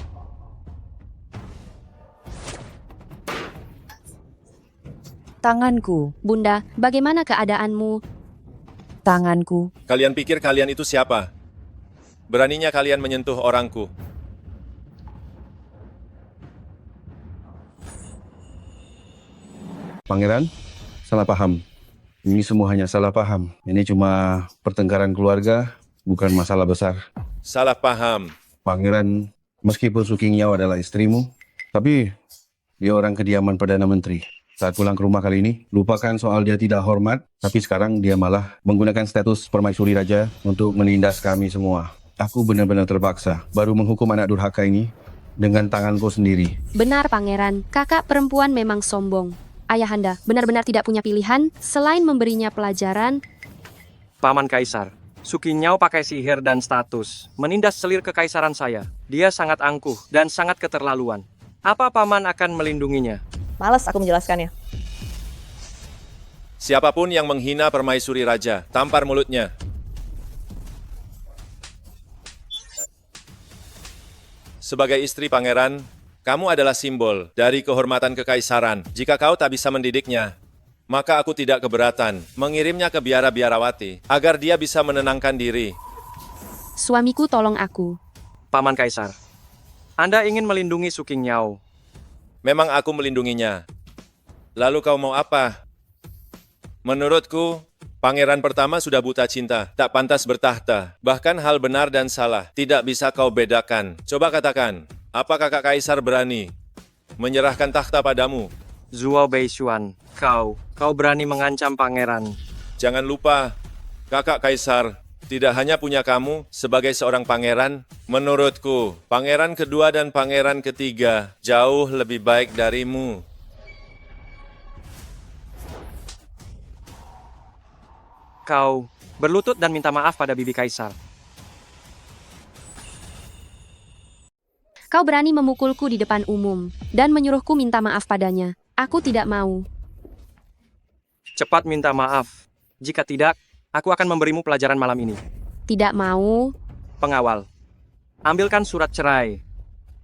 Tanganku. Bunda, bagaimana keadaanmu? Tanganku. Kalian pikir kalian itu siapa? Beraninya kalian menyentuh orangku. Pangeran, salah paham. Ini semua hanya salah paham. Ini cuma pertengkaran keluarga, bukan masalah besar. Salah paham. Pangeran, meskipun Su Qingyao adalah istrimu, tapi dia orang kediaman Perdana Menteri. Saat pulang ke rumah kali ini, lupakan soal dia tidak hormat, tapi sekarang dia malah menggunakan status permaisuri raja untuk menindas kami semua. Aku benar-benar terpaksa baru menghukum anak durhaka ini dengan tanganku sendiri. Benar, Pangeran. Kakak perempuan memang sombong. Ayahanda benar-benar tidak punya pilihan selain memberinya pelajaran. Paman Kaisar, Su Qingyao pakai sihir dan status, menindas selir kekaisaran saya. Dia sangat angkuh dan sangat keterlaluan. Apa paman akan melindunginya? Malas aku menjelaskannya. Siapapun yang menghina permaisuri raja, tampar mulutnya. Sebagai istri pangeran, kamu adalah simbol dari kehormatan kekaisaran. Jika kau tak bisa mendidiknya, maka aku tidak keberatan mengirimnya ke biara-biarawati agar dia bisa menenangkan diri. Suamiku tolong aku. Paman Kaisar, Anda ingin melindungi Su Qingyao. Memang aku melindunginya. Lalu kau mau apa? Menurutku, pangeran pertama sudah buta cinta, tak pantas bertahta. Bahkan hal benar dan salah tidak bisa kau bedakan. Coba katakan, apa kakak kaisar berani menyerahkan takhta padamu? Zuo Beishuan, kau berani mengancam pangeran. Jangan lupa, kakak kaisar tidak hanya punya kamu sebagai seorang pangeran. Menurutku, pangeran kedua dan pangeran ketiga jauh lebih baik darimu. Kau berlutut dan minta maaf pada bibi kaisar. Kau berani memukulku di depan umum dan menyuruhku minta maaf padanya. Aku tidak mau. Cepat minta maaf. Jika tidak, aku akan memberimu pelajaran malam ini. Tidak mau. Pengawal, ambilkan surat cerai.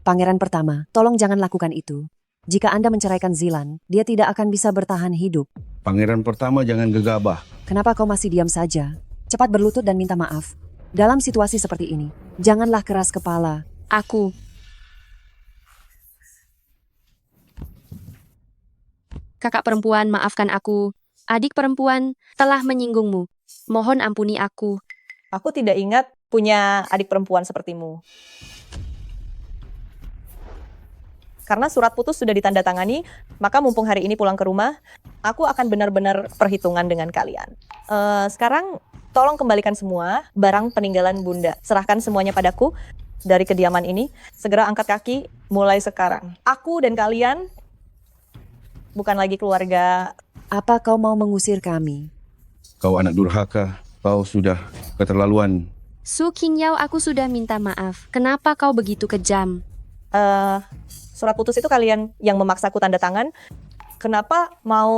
Pangeran pertama, tolong jangan lakukan itu. Jika Anda menceraikan Zilan, dia tidak akan bisa bertahan hidup. Pangeran pertama jangan gegabah. Kenapa kau masih diam saja? Cepat berlutut dan minta maaf. Dalam situasi seperti ini, janganlah keras kepala. Aku. Kakak perempuan, maafkan aku. Adik perempuan telah menyinggungmu. Mohon ampuni aku. Aku tidak ingat punya adik perempuan sepertimu. Karena surat putus sudah ditandatangani, maka mumpung hari ini pulang ke rumah, aku akan benar-benar perhitungan dengan kalian. Sekarang tolong kembalikan semua barang peninggalan Bunda. Serahkan semuanya padaku dari kediaman ini. Segera angkat kaki mulai sekarang. Aku dan kalian bukan lagi keluarga. Apa kau mau mengusir kami? Kau anak durhaka, kau sudah keterlaluan. Su Qingyao, aku sudah minta maaf. Kenapa kau begitu kejam? Surat putus itu kalian yang memaksaku tanda tangan. Kenapa mau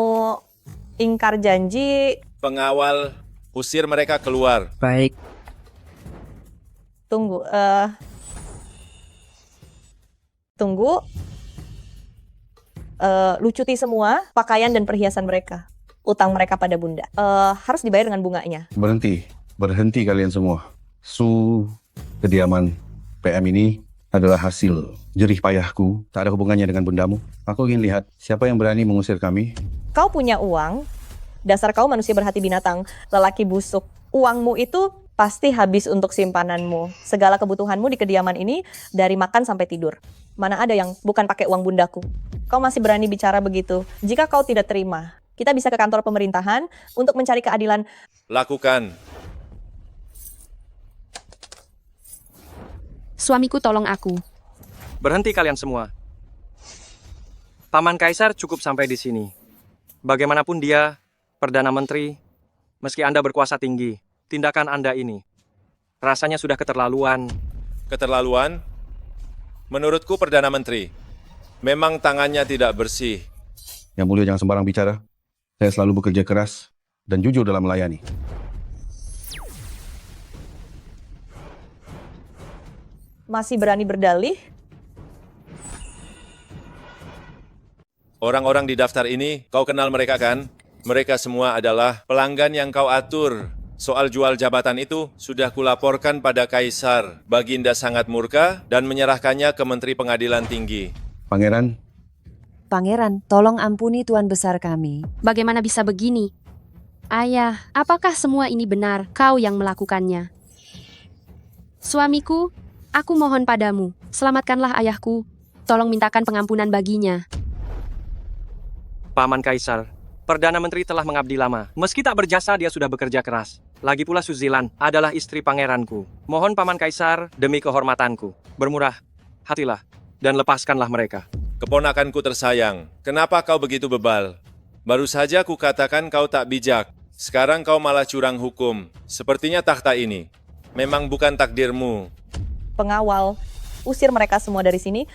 ingkar janji? Pengawal, usir mereka keluar. Baik. Tunggu. Lucuti semua pakaian dan perhiasan mereka. Utang mereka pada Bunda. Harus dibayar dengan bunganya. Berhenti kalian semua. Su kediaman PM ini adalah hasil jerih payahku, tak ada hubungannya dengan bundamu. Aku ingin lihat siapa yang berani mengusir kami. Kau punya uang, dasar kau manusia berhati binatang, lelaki busuk. Uangmu itu pasti habis untuk simpananmu. Segala kebutuhanmu di kediaman ini dari makan sampai tidur. Mana ada yang bukan pakai uang bundaku. Kau masih berani bicara begitu. Jika kau tidak terima, kita bisa ke kantor pemerintahan untuk mencari keadilan. Lakukan. Suamiku tolong aku. Berhenti kalian semua. Paman Kaisar cukup sampai di sini. Bagaimanapun dia, Perdana Menteri, meski Anda berkuasa tinggi, tindakan Anda ini rasanya sudah keterlaluan. Keterlaluan? Menurutku Perdana Menteri, memang tangannya tidak bersih. Yang mulia jangan sembarang bicara. Saya selalu bekerja keras dan jujur dalam melayani. Masih berani berdalih? Orang-orang di daftar ini, kau kenal mereka kan? Mereka semua adalah pelanggan yang kau atur. Soal jual jabatan itu sudah kulaporkan pada Kaisar. Baginda sangat murka dan menyerahkannya ke Menteri Pengadilan Tinggi. Pangeran, Pangeran, tolong ampuni Tuan Besar kami. Bagaimana bisa begini? Ayah, apakah semua ini benar kau yang melakukannya? Suamiku, aku mohon padamu, selamatkanlah ayahku. Tolong mintakan pengampunan baginya. Paman Kaisar, Perdana Menteri telah mengabdi lama. Meski tak berjasa, dia sudah bekerja keras. Lagi pula Suzilan adalah istri pangeranku. Mohon Paman Kaisar, demi kehormatanku, bermurah hatilah dan lepaskanlah mereka. Keponakanku tersayang, kenapa kau begitu bebal? Baru saja kukatakan kau tak bijak. Sekarang kau malah curang hukum. Sepertinya takhta ini memang bukan takdirmu. Pengawal, usir mereka semua dari sini.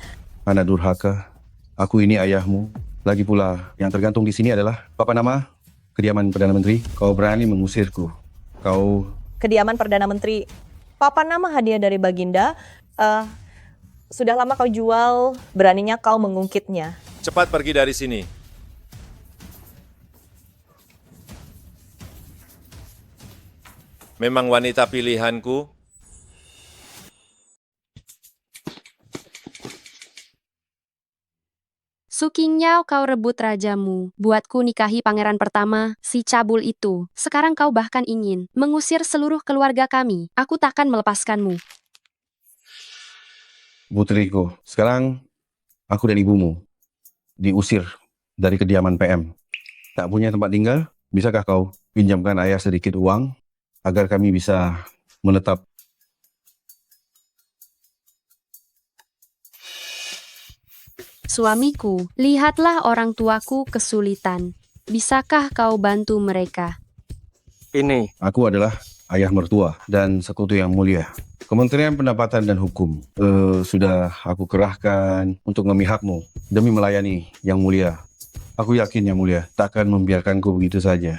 anak durhaka, aku ini ayahmu. Lagi pula, yang tergantung di sini adalah Papa nama, kediaman Perdana Menteri. Kau berani mengusirku. Kau... Kediaman Perdana Menteri. Papan nama hadiah dari Baginda. Sudah lama kau jual, beraninya kau mengungkitnya. Cepat pergi dari sini. Memang wanita pilihanku. Sukinyao kau rebut rajamu, buatku nikahi pangeran pertama, si cabul itu. Sekarang kau bahkan ingin mengusir seluruh keluarga kami. Aku takkan melepaskanmu. Putriku, sekarang aku dan ibumu diusir dari kediaman PM. Tak punya tempat tinggal, bisakah kau pinjamkan ayah sedikit uang agar kami bisa menetap? Suamiku, lihatlah orang tuaku kesulitan. Bisakah kau bantu mereka? Ini. Aku adalah ayah mertua dan sekutu yang mulia. Kementerian Pendapatan dan Hukum sudah aku kerahkan untuk memihakmu demi melayani yang mulia. Aku yakin yang mulia tak akan membiarkanku begitu saja.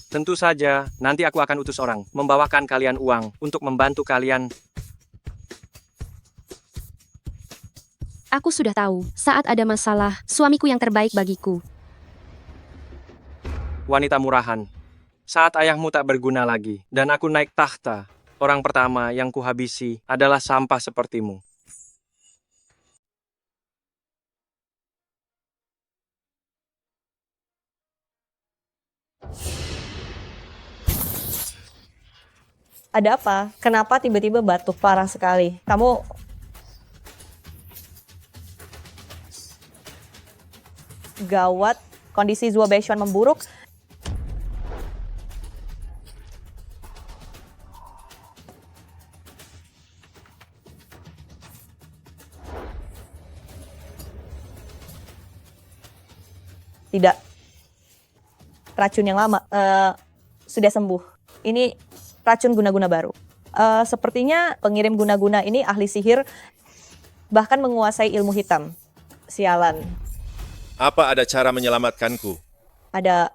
Tentu saja, nanti aku akan utus orang membawakan kalian uang untuk membantu kalian. Aku sudah tahu, saat ada masalah, suamiku yang terbaik bagiku. Wanita murahan, saat ayahmu tak berguna lagi dan aku naik takhta, orang pertama yang kuhabisi adalah sampah sepertimu. Ada apa? Kenapa tiba-tiba batuk parah sekali? Kamu... Gawat, kondisi Zhuo Baishuan memburuk. Tidak. Racun yang lama sudah sembuh. Ini racun guna-guna baru. Sepertinya pengirim guna-guna ini ahli sihir, bahkan menguasai ilmu hitam. Sialan. Apa ada cara menyelamatkanku? Ada.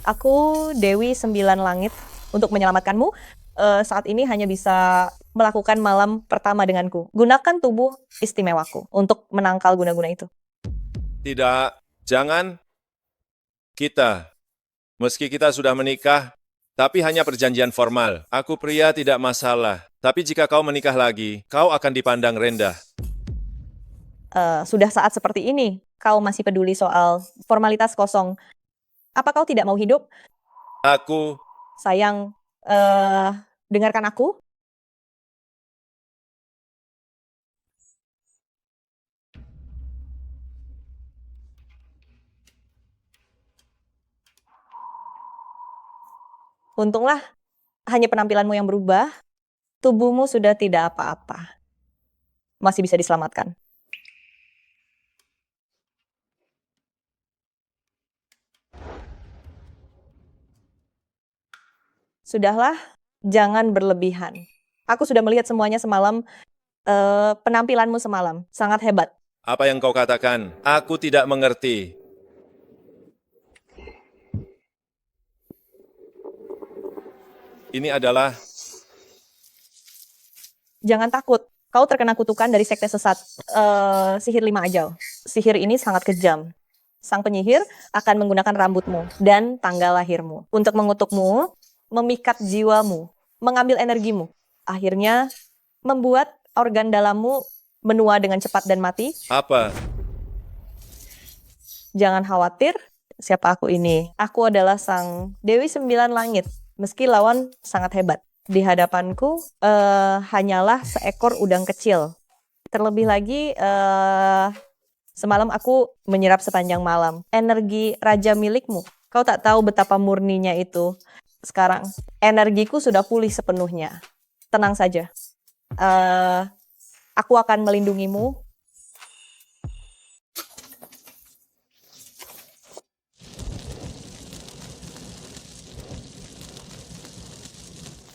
Aku Dewi Sembilan Langit untuk menyelamatkanmu. Saat ini hanya bisa melakukan malam pertama denganku. Gunakan tubuh istimewaku untuk menangkal guna-guna itu. Tidak, jangan. Kita, meski kita sudah menikah, tapi hanya perjanjian formal. Aku pria tidak masalah. Tapi jika kau menikah lagi, kau akan dipandang rendah. Sudah saat seperti ini, kau masih peduli soal formalitas kosong. Apa kau tidak mau hidup? Aku Sayang, dengarkan aku. Untunglah hanya penampilanmu yang berubah, tubuhmu sudah tidak apa-apa. Masih bisa diselamatkan. Sudahlah, jangan berlebihan. Aku sudah melihat semuanya semalam, penampilanmu semalam, sangat hebat. Apa yang kau katakan? Aku tidak mengerti. Ini adalah... Jangan takut, kau terkena kutukan dari sekte sesat, sihir 5 ajal. Sihir ini sangat kejam. Sang penyihir akan menggunakan rambutmu dan tanggal lahirmu untuk mengutukmu, memikat jiwamu, mengambil energimu. Akhirnya, membuat organ dalammu menua dengan cepat dan mati. Apa? Jangan khawatir, siapa aku ini? Aku adalah sang Dewi Sembilan Langit, meski lawan sangat hebat. Di hadapanku hanyalah seekor udang kecil. Terlebih lagi, semalam aku menyerap sepanjang malam. Energi raja milikmu, kau tak tahu betapa murninya itu. Sekarang, energiku sudah pulih sepenuhnya. Tenang saja. Aku akan melindungimu.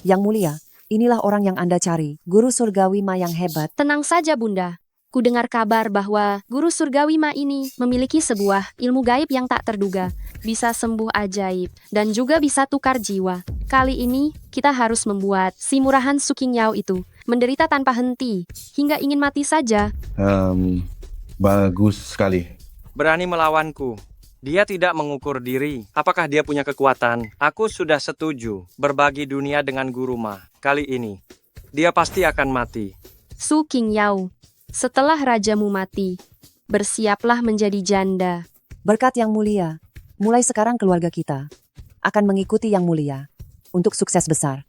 Yang mulia, inilah orang yang Anda cari, Guru Surgawi Ma yang hebat. Tenang saja Bunda. Ku dengar kabar bahwa Guru Surgawi Ma ini memiliki sebuah ilmu gaib yang tak terduga. Bisa sembuh ajaib, dan juga bisa tukar jiwa. Kali ini, kita harus membuat si murahan Suking Yao itu menderita tanpa henti, hingga ingin mati saja. Bagus sekali. Berani melawanku. Dia tidak mengukur diri. Apakah dia punya kekuatan? Aku sudah setuju berbagi dunia dengan Guru Ma. Kali ini, dia pasti akan mati. Suking Yao, setelah rajamu mati, bersiaplah menjadi janda. Berkat yang mulia, mulai sekarang keluarga kita akan mengikuti yang mulia untuk sukses besar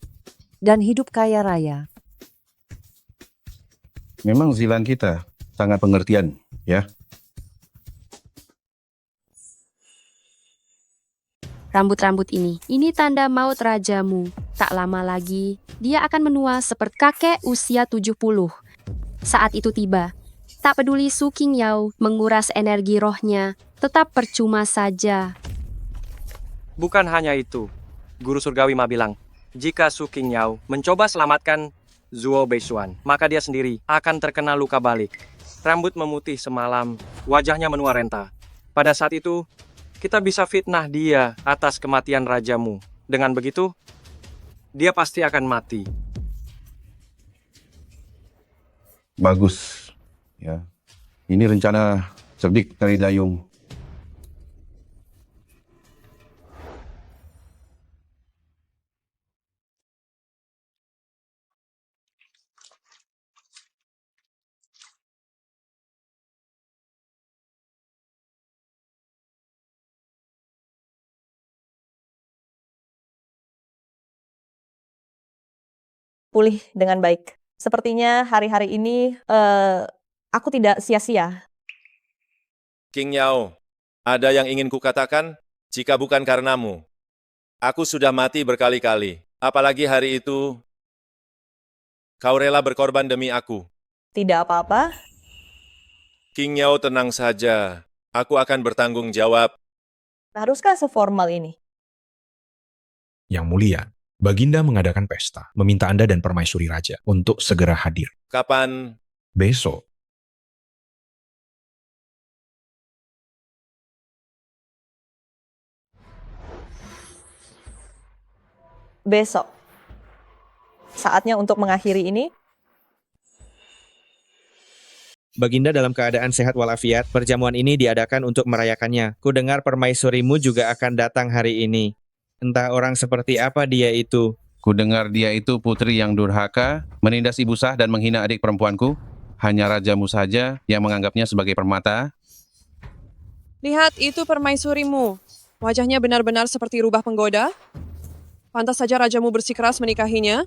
dan hidup kaya raya. Memang Zilan kita sangat pengertian, ya. Rambut-rambut ini tanda maut rajamu. Tak lama lagi, dia akan menua seperti kakek usia 70. Saat itu tiba, tak peduli Suking Yao menguras energi rohnya, tetap percuma saja. Bukan hanya itu. Guru Surgawi Ma bilang, jika Suking Yao mencoba selamatkan Zuo Beisuan, maka dia sendiri akan terkena luka balik. Rambut memutih semalam, wajahnya menua renta. Pada saat itu, kita bisa fitnah dia atas kematian rajamu. Dengan begitu, dia pasti akan mati. Bagus. Ya. Ini rencana cerdik dari Dayung. Pulih dengan baik. Sepertinya hari-hari ini aku tidak sia-sia. King Yao, ada yang ingin kukatakan? Jika bukan karenamu, aku sudah mati berkali-kali. Apalagi hari itu, kau rela berkorban demi aku. Tidak apa-apa. King Yao, tenang saja. Aku akan bertanggung jawab. Haruskah seformal ini? Yang mulia, Baginda mengadakan pesta, meminta Anda dan Permaisuri Raja untuk segera hadir. Kapan? Besok. Besok. Saatnya untuk mengakhiri ini. Baginda dalam keadaan sehat walafiat, perjamuan ini diadakan untuk merayakannya. Ku dengar permaisurimu juga akan datang hari ini. Entah orang seperti apa dia itu. Ku dengar dia itu putri yang durhaka, menindas ibu sah dan menghina adik perempuanku. Hanya rajamu saja yang menganggapnya sebagai permata. Lihat, itu permaisurimu. Wajahnya benar-benar seperti rubah penggoda. Pantas saja rajamu bersikeras menikahinya.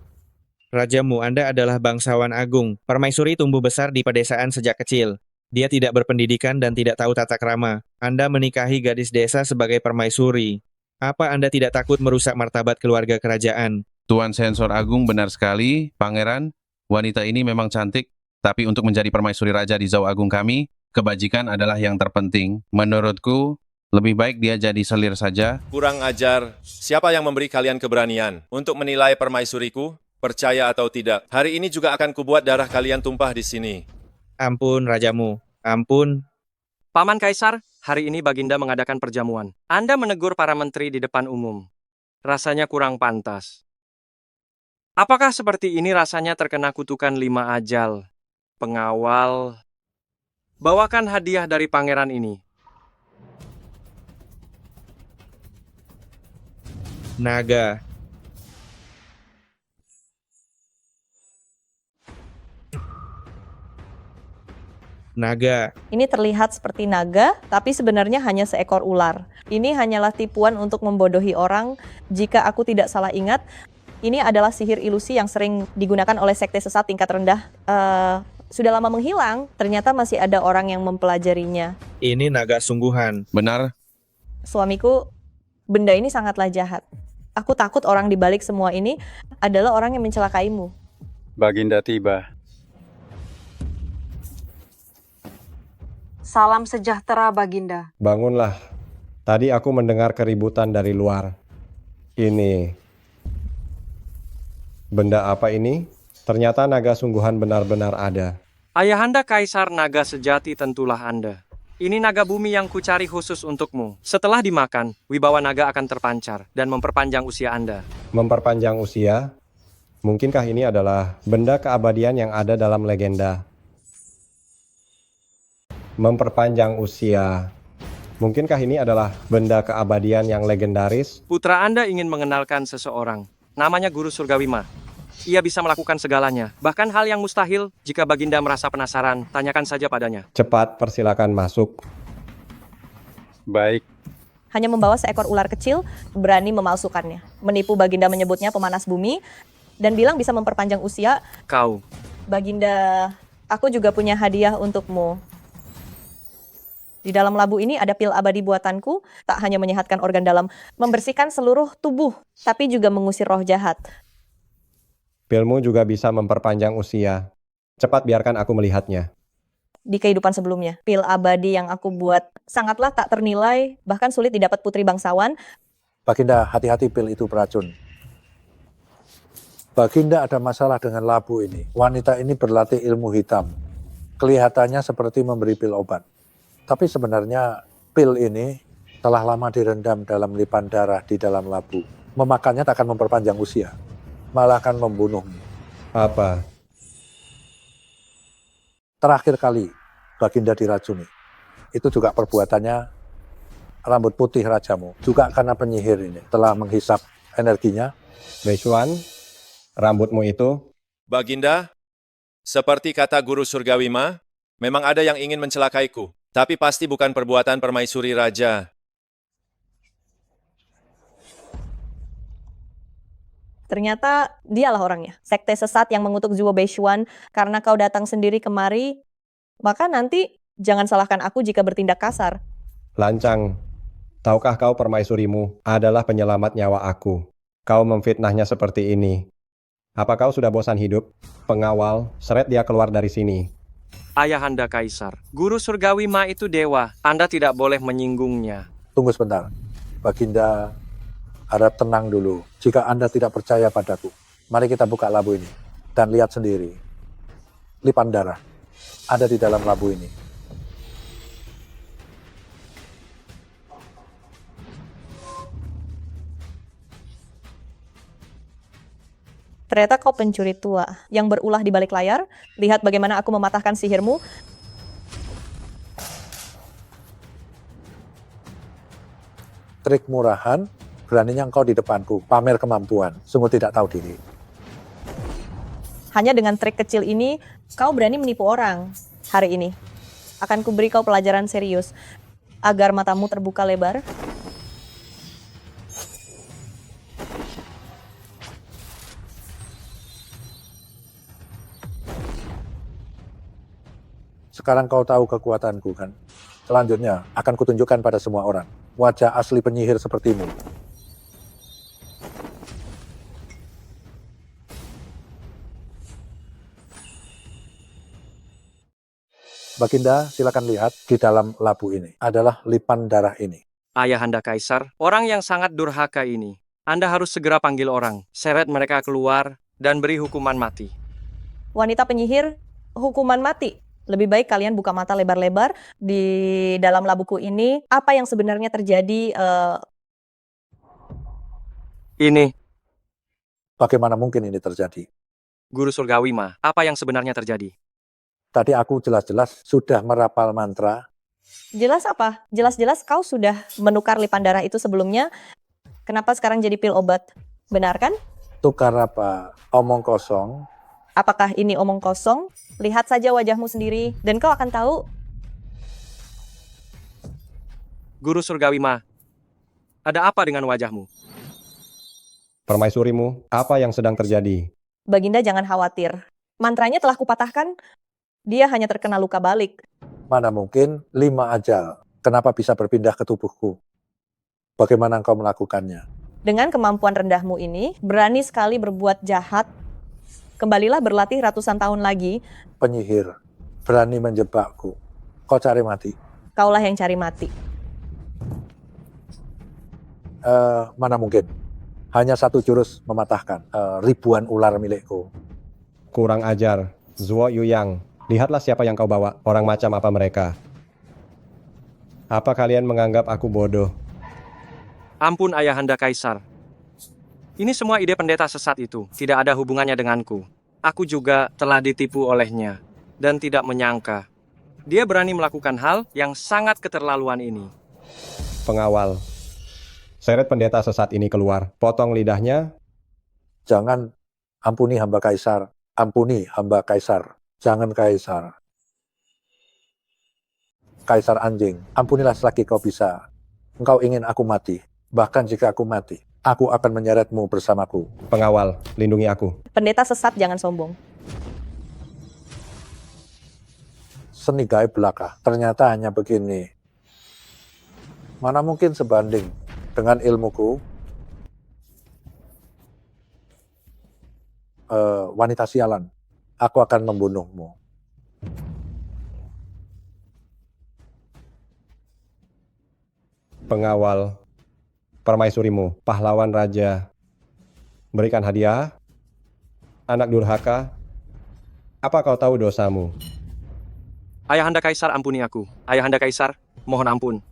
Rajamu, Anda adalah bangsawan agung. Permaisuri tumbuh besar di pedesaan sejak kecil. Dia tidak berpendidikan dan tidak tahu tata krama. Anda menikahi gadis desa sebagai permaisuri. Apa Anda tidak takut merusak martabat keluarga kerajaan? Tuan Sensor Agung benar sekali, Pangeran. Wanita ini memang cantik, tapi untuk menjadi permaisuri raja di Zhao Agung kami, kebajikan adalah yang terpenting. Menurutku, lebih baik dia jadi selir saja. Kurang ajar. Siapa yang memberi kalian keberanian untuk menilai permaisuriku? Percaya atau tidak, hari ini juga akan kubuat darah kalian tumpah di sini. Ampun, rajamu. Ampun. Paman Kaisar, hari ini Baginda mengadakan perjamuan. Anda menegur para menteri di depan umum. Rasanya kurang pantas. Apakah seperti ini rasanya terkena kutukan 5 ajal? Pengawal, bawakan hadiah dari pangeran ini. Naga. Naga. Ini terlihat seperti naga, tapi sebenarnya hanya seekor ular. Ini hanyalah tipuan untuk membodohi orang. Jika aku tidak salah ingat, ini adalah sihir ilusi yang sering digunakan oleh sekte sesat tingkat rendah. Sudah lama menghilang, ternyata masih ada orang yang mempelajarinya. Ini naga sungguhan. Benar. Suamiku, benda ini sangatlah jahat. Aku takut orang di balik semua ini adalah orang yang mencelakaimu. Baginda tiba. Salam sejahtera, Baginda. Bangunlah. Tadi aku mendengar keributan dari luar. Ini. Benda apa ini? Ternyata naga sungguhan benar-benar ada. Ayahanda Kaisar naga sejati tentulah Anda. Ini naga bumi yang kucari khusus untukmu. Setelah dimakan, wibawa naga akan terpancar dan memperpanjang usia Anda. Memperpanjang usia? Mungkinkah ini adalah benda keabadian yang ada dalam legenda? Memperpanjang usia. Mungkinkah ini adalah benda keabadian yang legendaris? Putra Anda ingin mengenalkan seseorang. Namanya Guru Surgawima. Ia bisa melakukan segalanya. Bahkan hal yang mustahil, jika Baginda merasa penasaran, tanyakan saja padanya. Cepat, persilakan masuk. Baik. Hanya membawa seekor ular kecil, berani memalsukannya. Menipu Baginda menyebutnya pemanas bumi, dan bilang bisa memperpanjang usia. Kau. Baginda, aku juga punya hadiah untukmu. Di dalam labu ini ada pil abadi buatanku, tak hanya menyehatkan organ dalam, membersihkan seluruh tubuh, tapi juga mengusir roh jahat. Pilmu juga bisa memperpanjang usia. Cepat biarkan aku melihatnya. Di kehidupan sebelumnya, pil abadi yang aku buat sangatlah tak ternilai, bahkan sulit didapat putri bangsawan. Baginda, hati-hati, pil itu beracun. Baginda ada masalah dengan labu ini. Wanita ini berlatih ilmu hitam. Kelihatannya seperti memberi pil obat. Tapi sebenarnya pil ini telah lama direndam dalam lipan darah di dalam labu. Memakannya tak akan memperpanjang usia, malah akan membunuhmu. Apa? Terakhir kali Baginda diracuni, itu juga perbuatannya rambut putih rajamu. Juga karena penyihir ini telah menghisap energinya. Beishuan, rambutmu itu? Baginda, seperti kata Guru Surgawima, memang ada yang ingin mencelakaiku. Tapi pasti bukan perbuatan permaisuri raja. Ternyata dialah orangnya. Sekte sesat yang mengutuk Zuo Beishuan karena kau datang sendiri kemari, maka nanti jangan salahkan aku jika bertindak kasar. Lancang, tahukah kau permaisurimu adalah penyelamat nyawa aku? Kau memfitnahnya seperti ini. Apa kau sudah bosan hidup? Pengawal, seret dia keluar dari sini. Ayahanda Kaisar, Guru Surgawima itu dewa. Anda tidak boleh menyinggungnya. Tunggu sebentar. Baginda harap tenang dulu. Jika Anda tidak percaya padaku, mari kita buka labu ini dan lihat sendiri. Lipan darah ada di dalam labu ini. Ternyata kau pencuri tua yang berulah di balik layar. Lihat bagaimana aku mematahkan sihirmu. Trik murahan, beraninya engkau di depanku, pamer kemampuan, sungguh tidak tahu diri. Hanya dengan trik kecil ini, kau berani menipu orang hari ini. Akan kuberi kau pelajaran serius, agar matamu terbuka lebar. Sekarang kau tahu kekuatanku kan? Selanjutnya akan kutunjukkan pada semua orang wajah asli penyihir sepertimu. Baginda, silakan lihat di dalam labu ini adalah lipan darah ini. Ayahanda Kaisar, orang yang sangat durhaka ini. Anda harus segera panggil orang, seret mereka keluar, dan beri hukuman mati. Wanita penyihir, hukuman mati. Lebih baik kalian buka mata lebar-lebar di dalam labuku ini. Apa yang sebenarnya terjadi? Ini, Bagaimana mungkin ini terjadi? Guru Surgawi Ma, apa yang sebenarnya terjadi? Tadi aku jelas-jelas sudah merapal mantra. Jelas apa? Jelas-jelas kau sudah menukar lipan darah itu sebelumnya. Kenapa sekarang jadi pil obat? Benar kan? Tukar apa? Omong kosong. Apakah ini omong kosong? Lihat saja wajahmu sendiri dan kau akan tahu. Guru Surgawi Ma, ada apa dengan wajahmu? Permaisurimu, apa yang sedang terjadi? Baginda jangan khawatir. Mantranya telah kupatahkan. Dia hanya terkena luka balik. Mana mungkin 5 ajal. Kenapa bisa berpindah ke tubuhku? Bagaimana engkau melakukannya? Dengan kemampuan rendahmu ini, berani sekali berbuat jahat. Kembalilah berlatih ratusan tahun lagi. Penyihir, berani menjebakku. Kau cari mati. Kaulah yang cari mati. Mana mungkin? Hanya 1 jurus mematahkan ribuan ular milikku. Kurang ajar. Zuo Yuyang, lihatlah siapa yang kau bawa. Orang macam apa mereka? Apa kalian menganggap aku bodoh? Ampun Ayahanda Kaisar. Ini semua ide pendeta sesat itu, tidak ada hubungannya denganku. Aku juga telah ditipu olehnya, dan tidak menyangka. Dia berani melakukan hal yang sangat keterlaluan ini. Pengawal, seret pendeta sesat ini keluar. Potong lidahnya. Jangan, ampuni hamba Kaisar. Ampuni hamba Kaisar. Jangan Kaisar. Kaisar anjing, ampunilah selagi kau bisa. Engkau ingin aku mati. Bahkan jika aku mati, aku akan menyeretmu bersamaku. Pengawal, lindungi aku. Pendeta sesat jangan sombong. Seni gaib belaka, ternyata hanya begini. Mana mungkin sebanding dengan ilmuku? Wanita sialan, aku akan membunuhmu. Pengawal, permaisurimu, pahlawan raja. Berikan hadiah. Anak durhaka, apa kau tahu dosamu? Ayahanda Kaisar, ampuni aku. Ayahanda Kaisar, mohon ampun.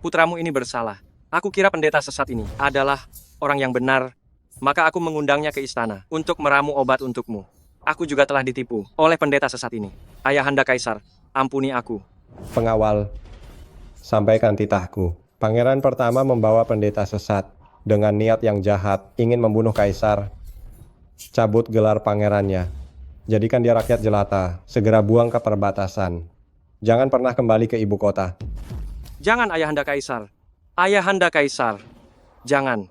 Putramu ini bersalah. Aku kira pendeta sesat ini adalah orang yang benar. Maka aku mengundangnya ke istana untuk meramu obat untukmu. Aku juga telah ditipu oleh pendeta sesat ini. Ayahanda Kaisar, ampuni aku. Pengawal, sampaikan titahku. Pangeran pertama membawa pendeta sesat dengan niat yang jahat, ingin membunuh kaisar. Cabut gelar pangerannya. Jadikan dia rakyat jelata. Segera buang ke perbatasan. Jangan pernah kembali ke ibu kota. Jangan Ayahanda Kaisar. Ayahanda Kaisar. Jangan.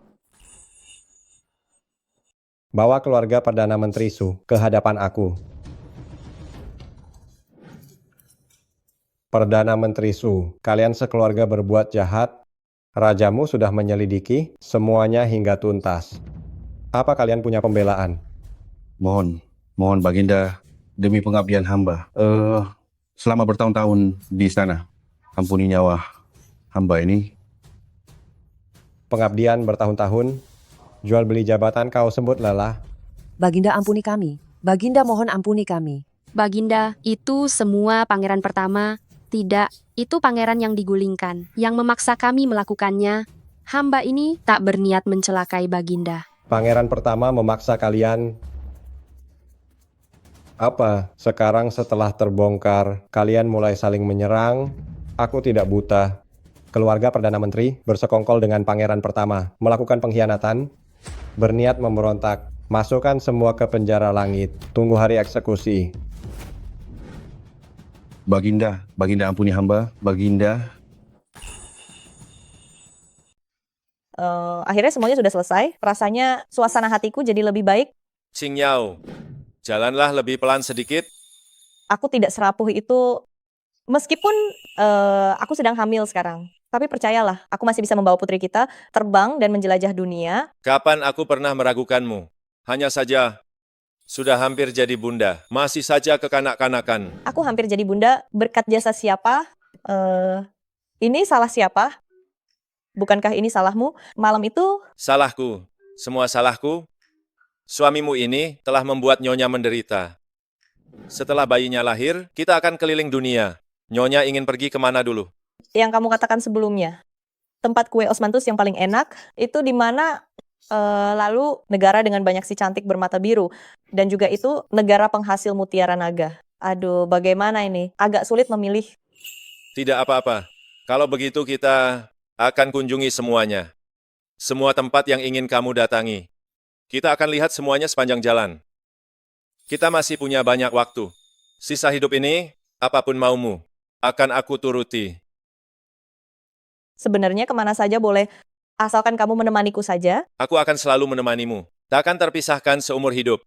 Bawa keluarga Perdana Menteri Su ke hadapan aku. Perdana Menteri Su, kalian sekeluarga berbuat jahat. Rajamu sudah menyelidiki semuanya hingga tuntas. Apa kalian punya pembelaan? Mohon Baginda, demi pengabdian hamba. Selama bertahun-tahun di istana, ampuni nyawa hamba ini. Pengabdian bertahun-tahun, jual beli jabatan kau sebut lelah. Baginda ampuni kami. Baginda mohon ampuni kami. Baginda, itu semua pangeran pertama. Tidak, itu pangeran yang digulingkan, yang memaksa kami melakukannya. Hamba ini tak berniat mencelakai Baginda. Pangeran pertama memaksa kalian. Apa? Sekarang setelah terbongkar, kalian mulai saling menyerang. Aku tidak buta. Keluarga Perdana Menteri bersekongkol dengan pangeran pertama, melakukan pengkhianatan, berniat memberontak. Masukkan semua ke penjara langit. Tunggu hari eksekusi. Baginda ampuni hamba. Baginda. Akhirnya semuanya sudah selesai. Rasanya suasana hatiku jadi lebih baik. Xing Yao, jalanlah lebih pelan sedikit. Aku tidak serapuh itu Meskipun aku sedang hamil sekarang, tapi percayalah, aku masih bisa membawa putri kita terbang dan menjelajah dunia. Kapan aku pernah meragukanmu? Hanya saja, sudah hampir jadi bunda, masih saja kekanak-kanakan. Aku hampir jadi bunda berkat jasa siapa? Ini salah siapa? Bukankah ini salahmu? Malam itu Salahku, semua salahku. Suamimu ini telah membuat Nyonya menderita. Setelah bayinya lahir, kita akan keliling dunia. Nyonya ingin pergi kemana dulu? yang kamu katakan sebelumnya. Tempat kue osmanthus yang paling enak itu di mana lalu negara dengan banyak si cantik bermata biru. Dan juga itu negara penghasil mutiara naga. Aduh, bagaimana ini? Agak sulit memilih. Tidak apa-apa. Kalau begitu kita akan kunjungi semuanya. Semua tempat yang ingin kamu datangi. Kita akan lihat semuanya sepanjang jalan. Kita masih punya banyak waktu. Sisa hidup ini, apapun maumu, akan aku turuti. Sebenarnya kemana saja boleh, asalkan kamu menemaniku saja. Aku akan selalu menemanimu. Takkan terpisahkan seumur hidup.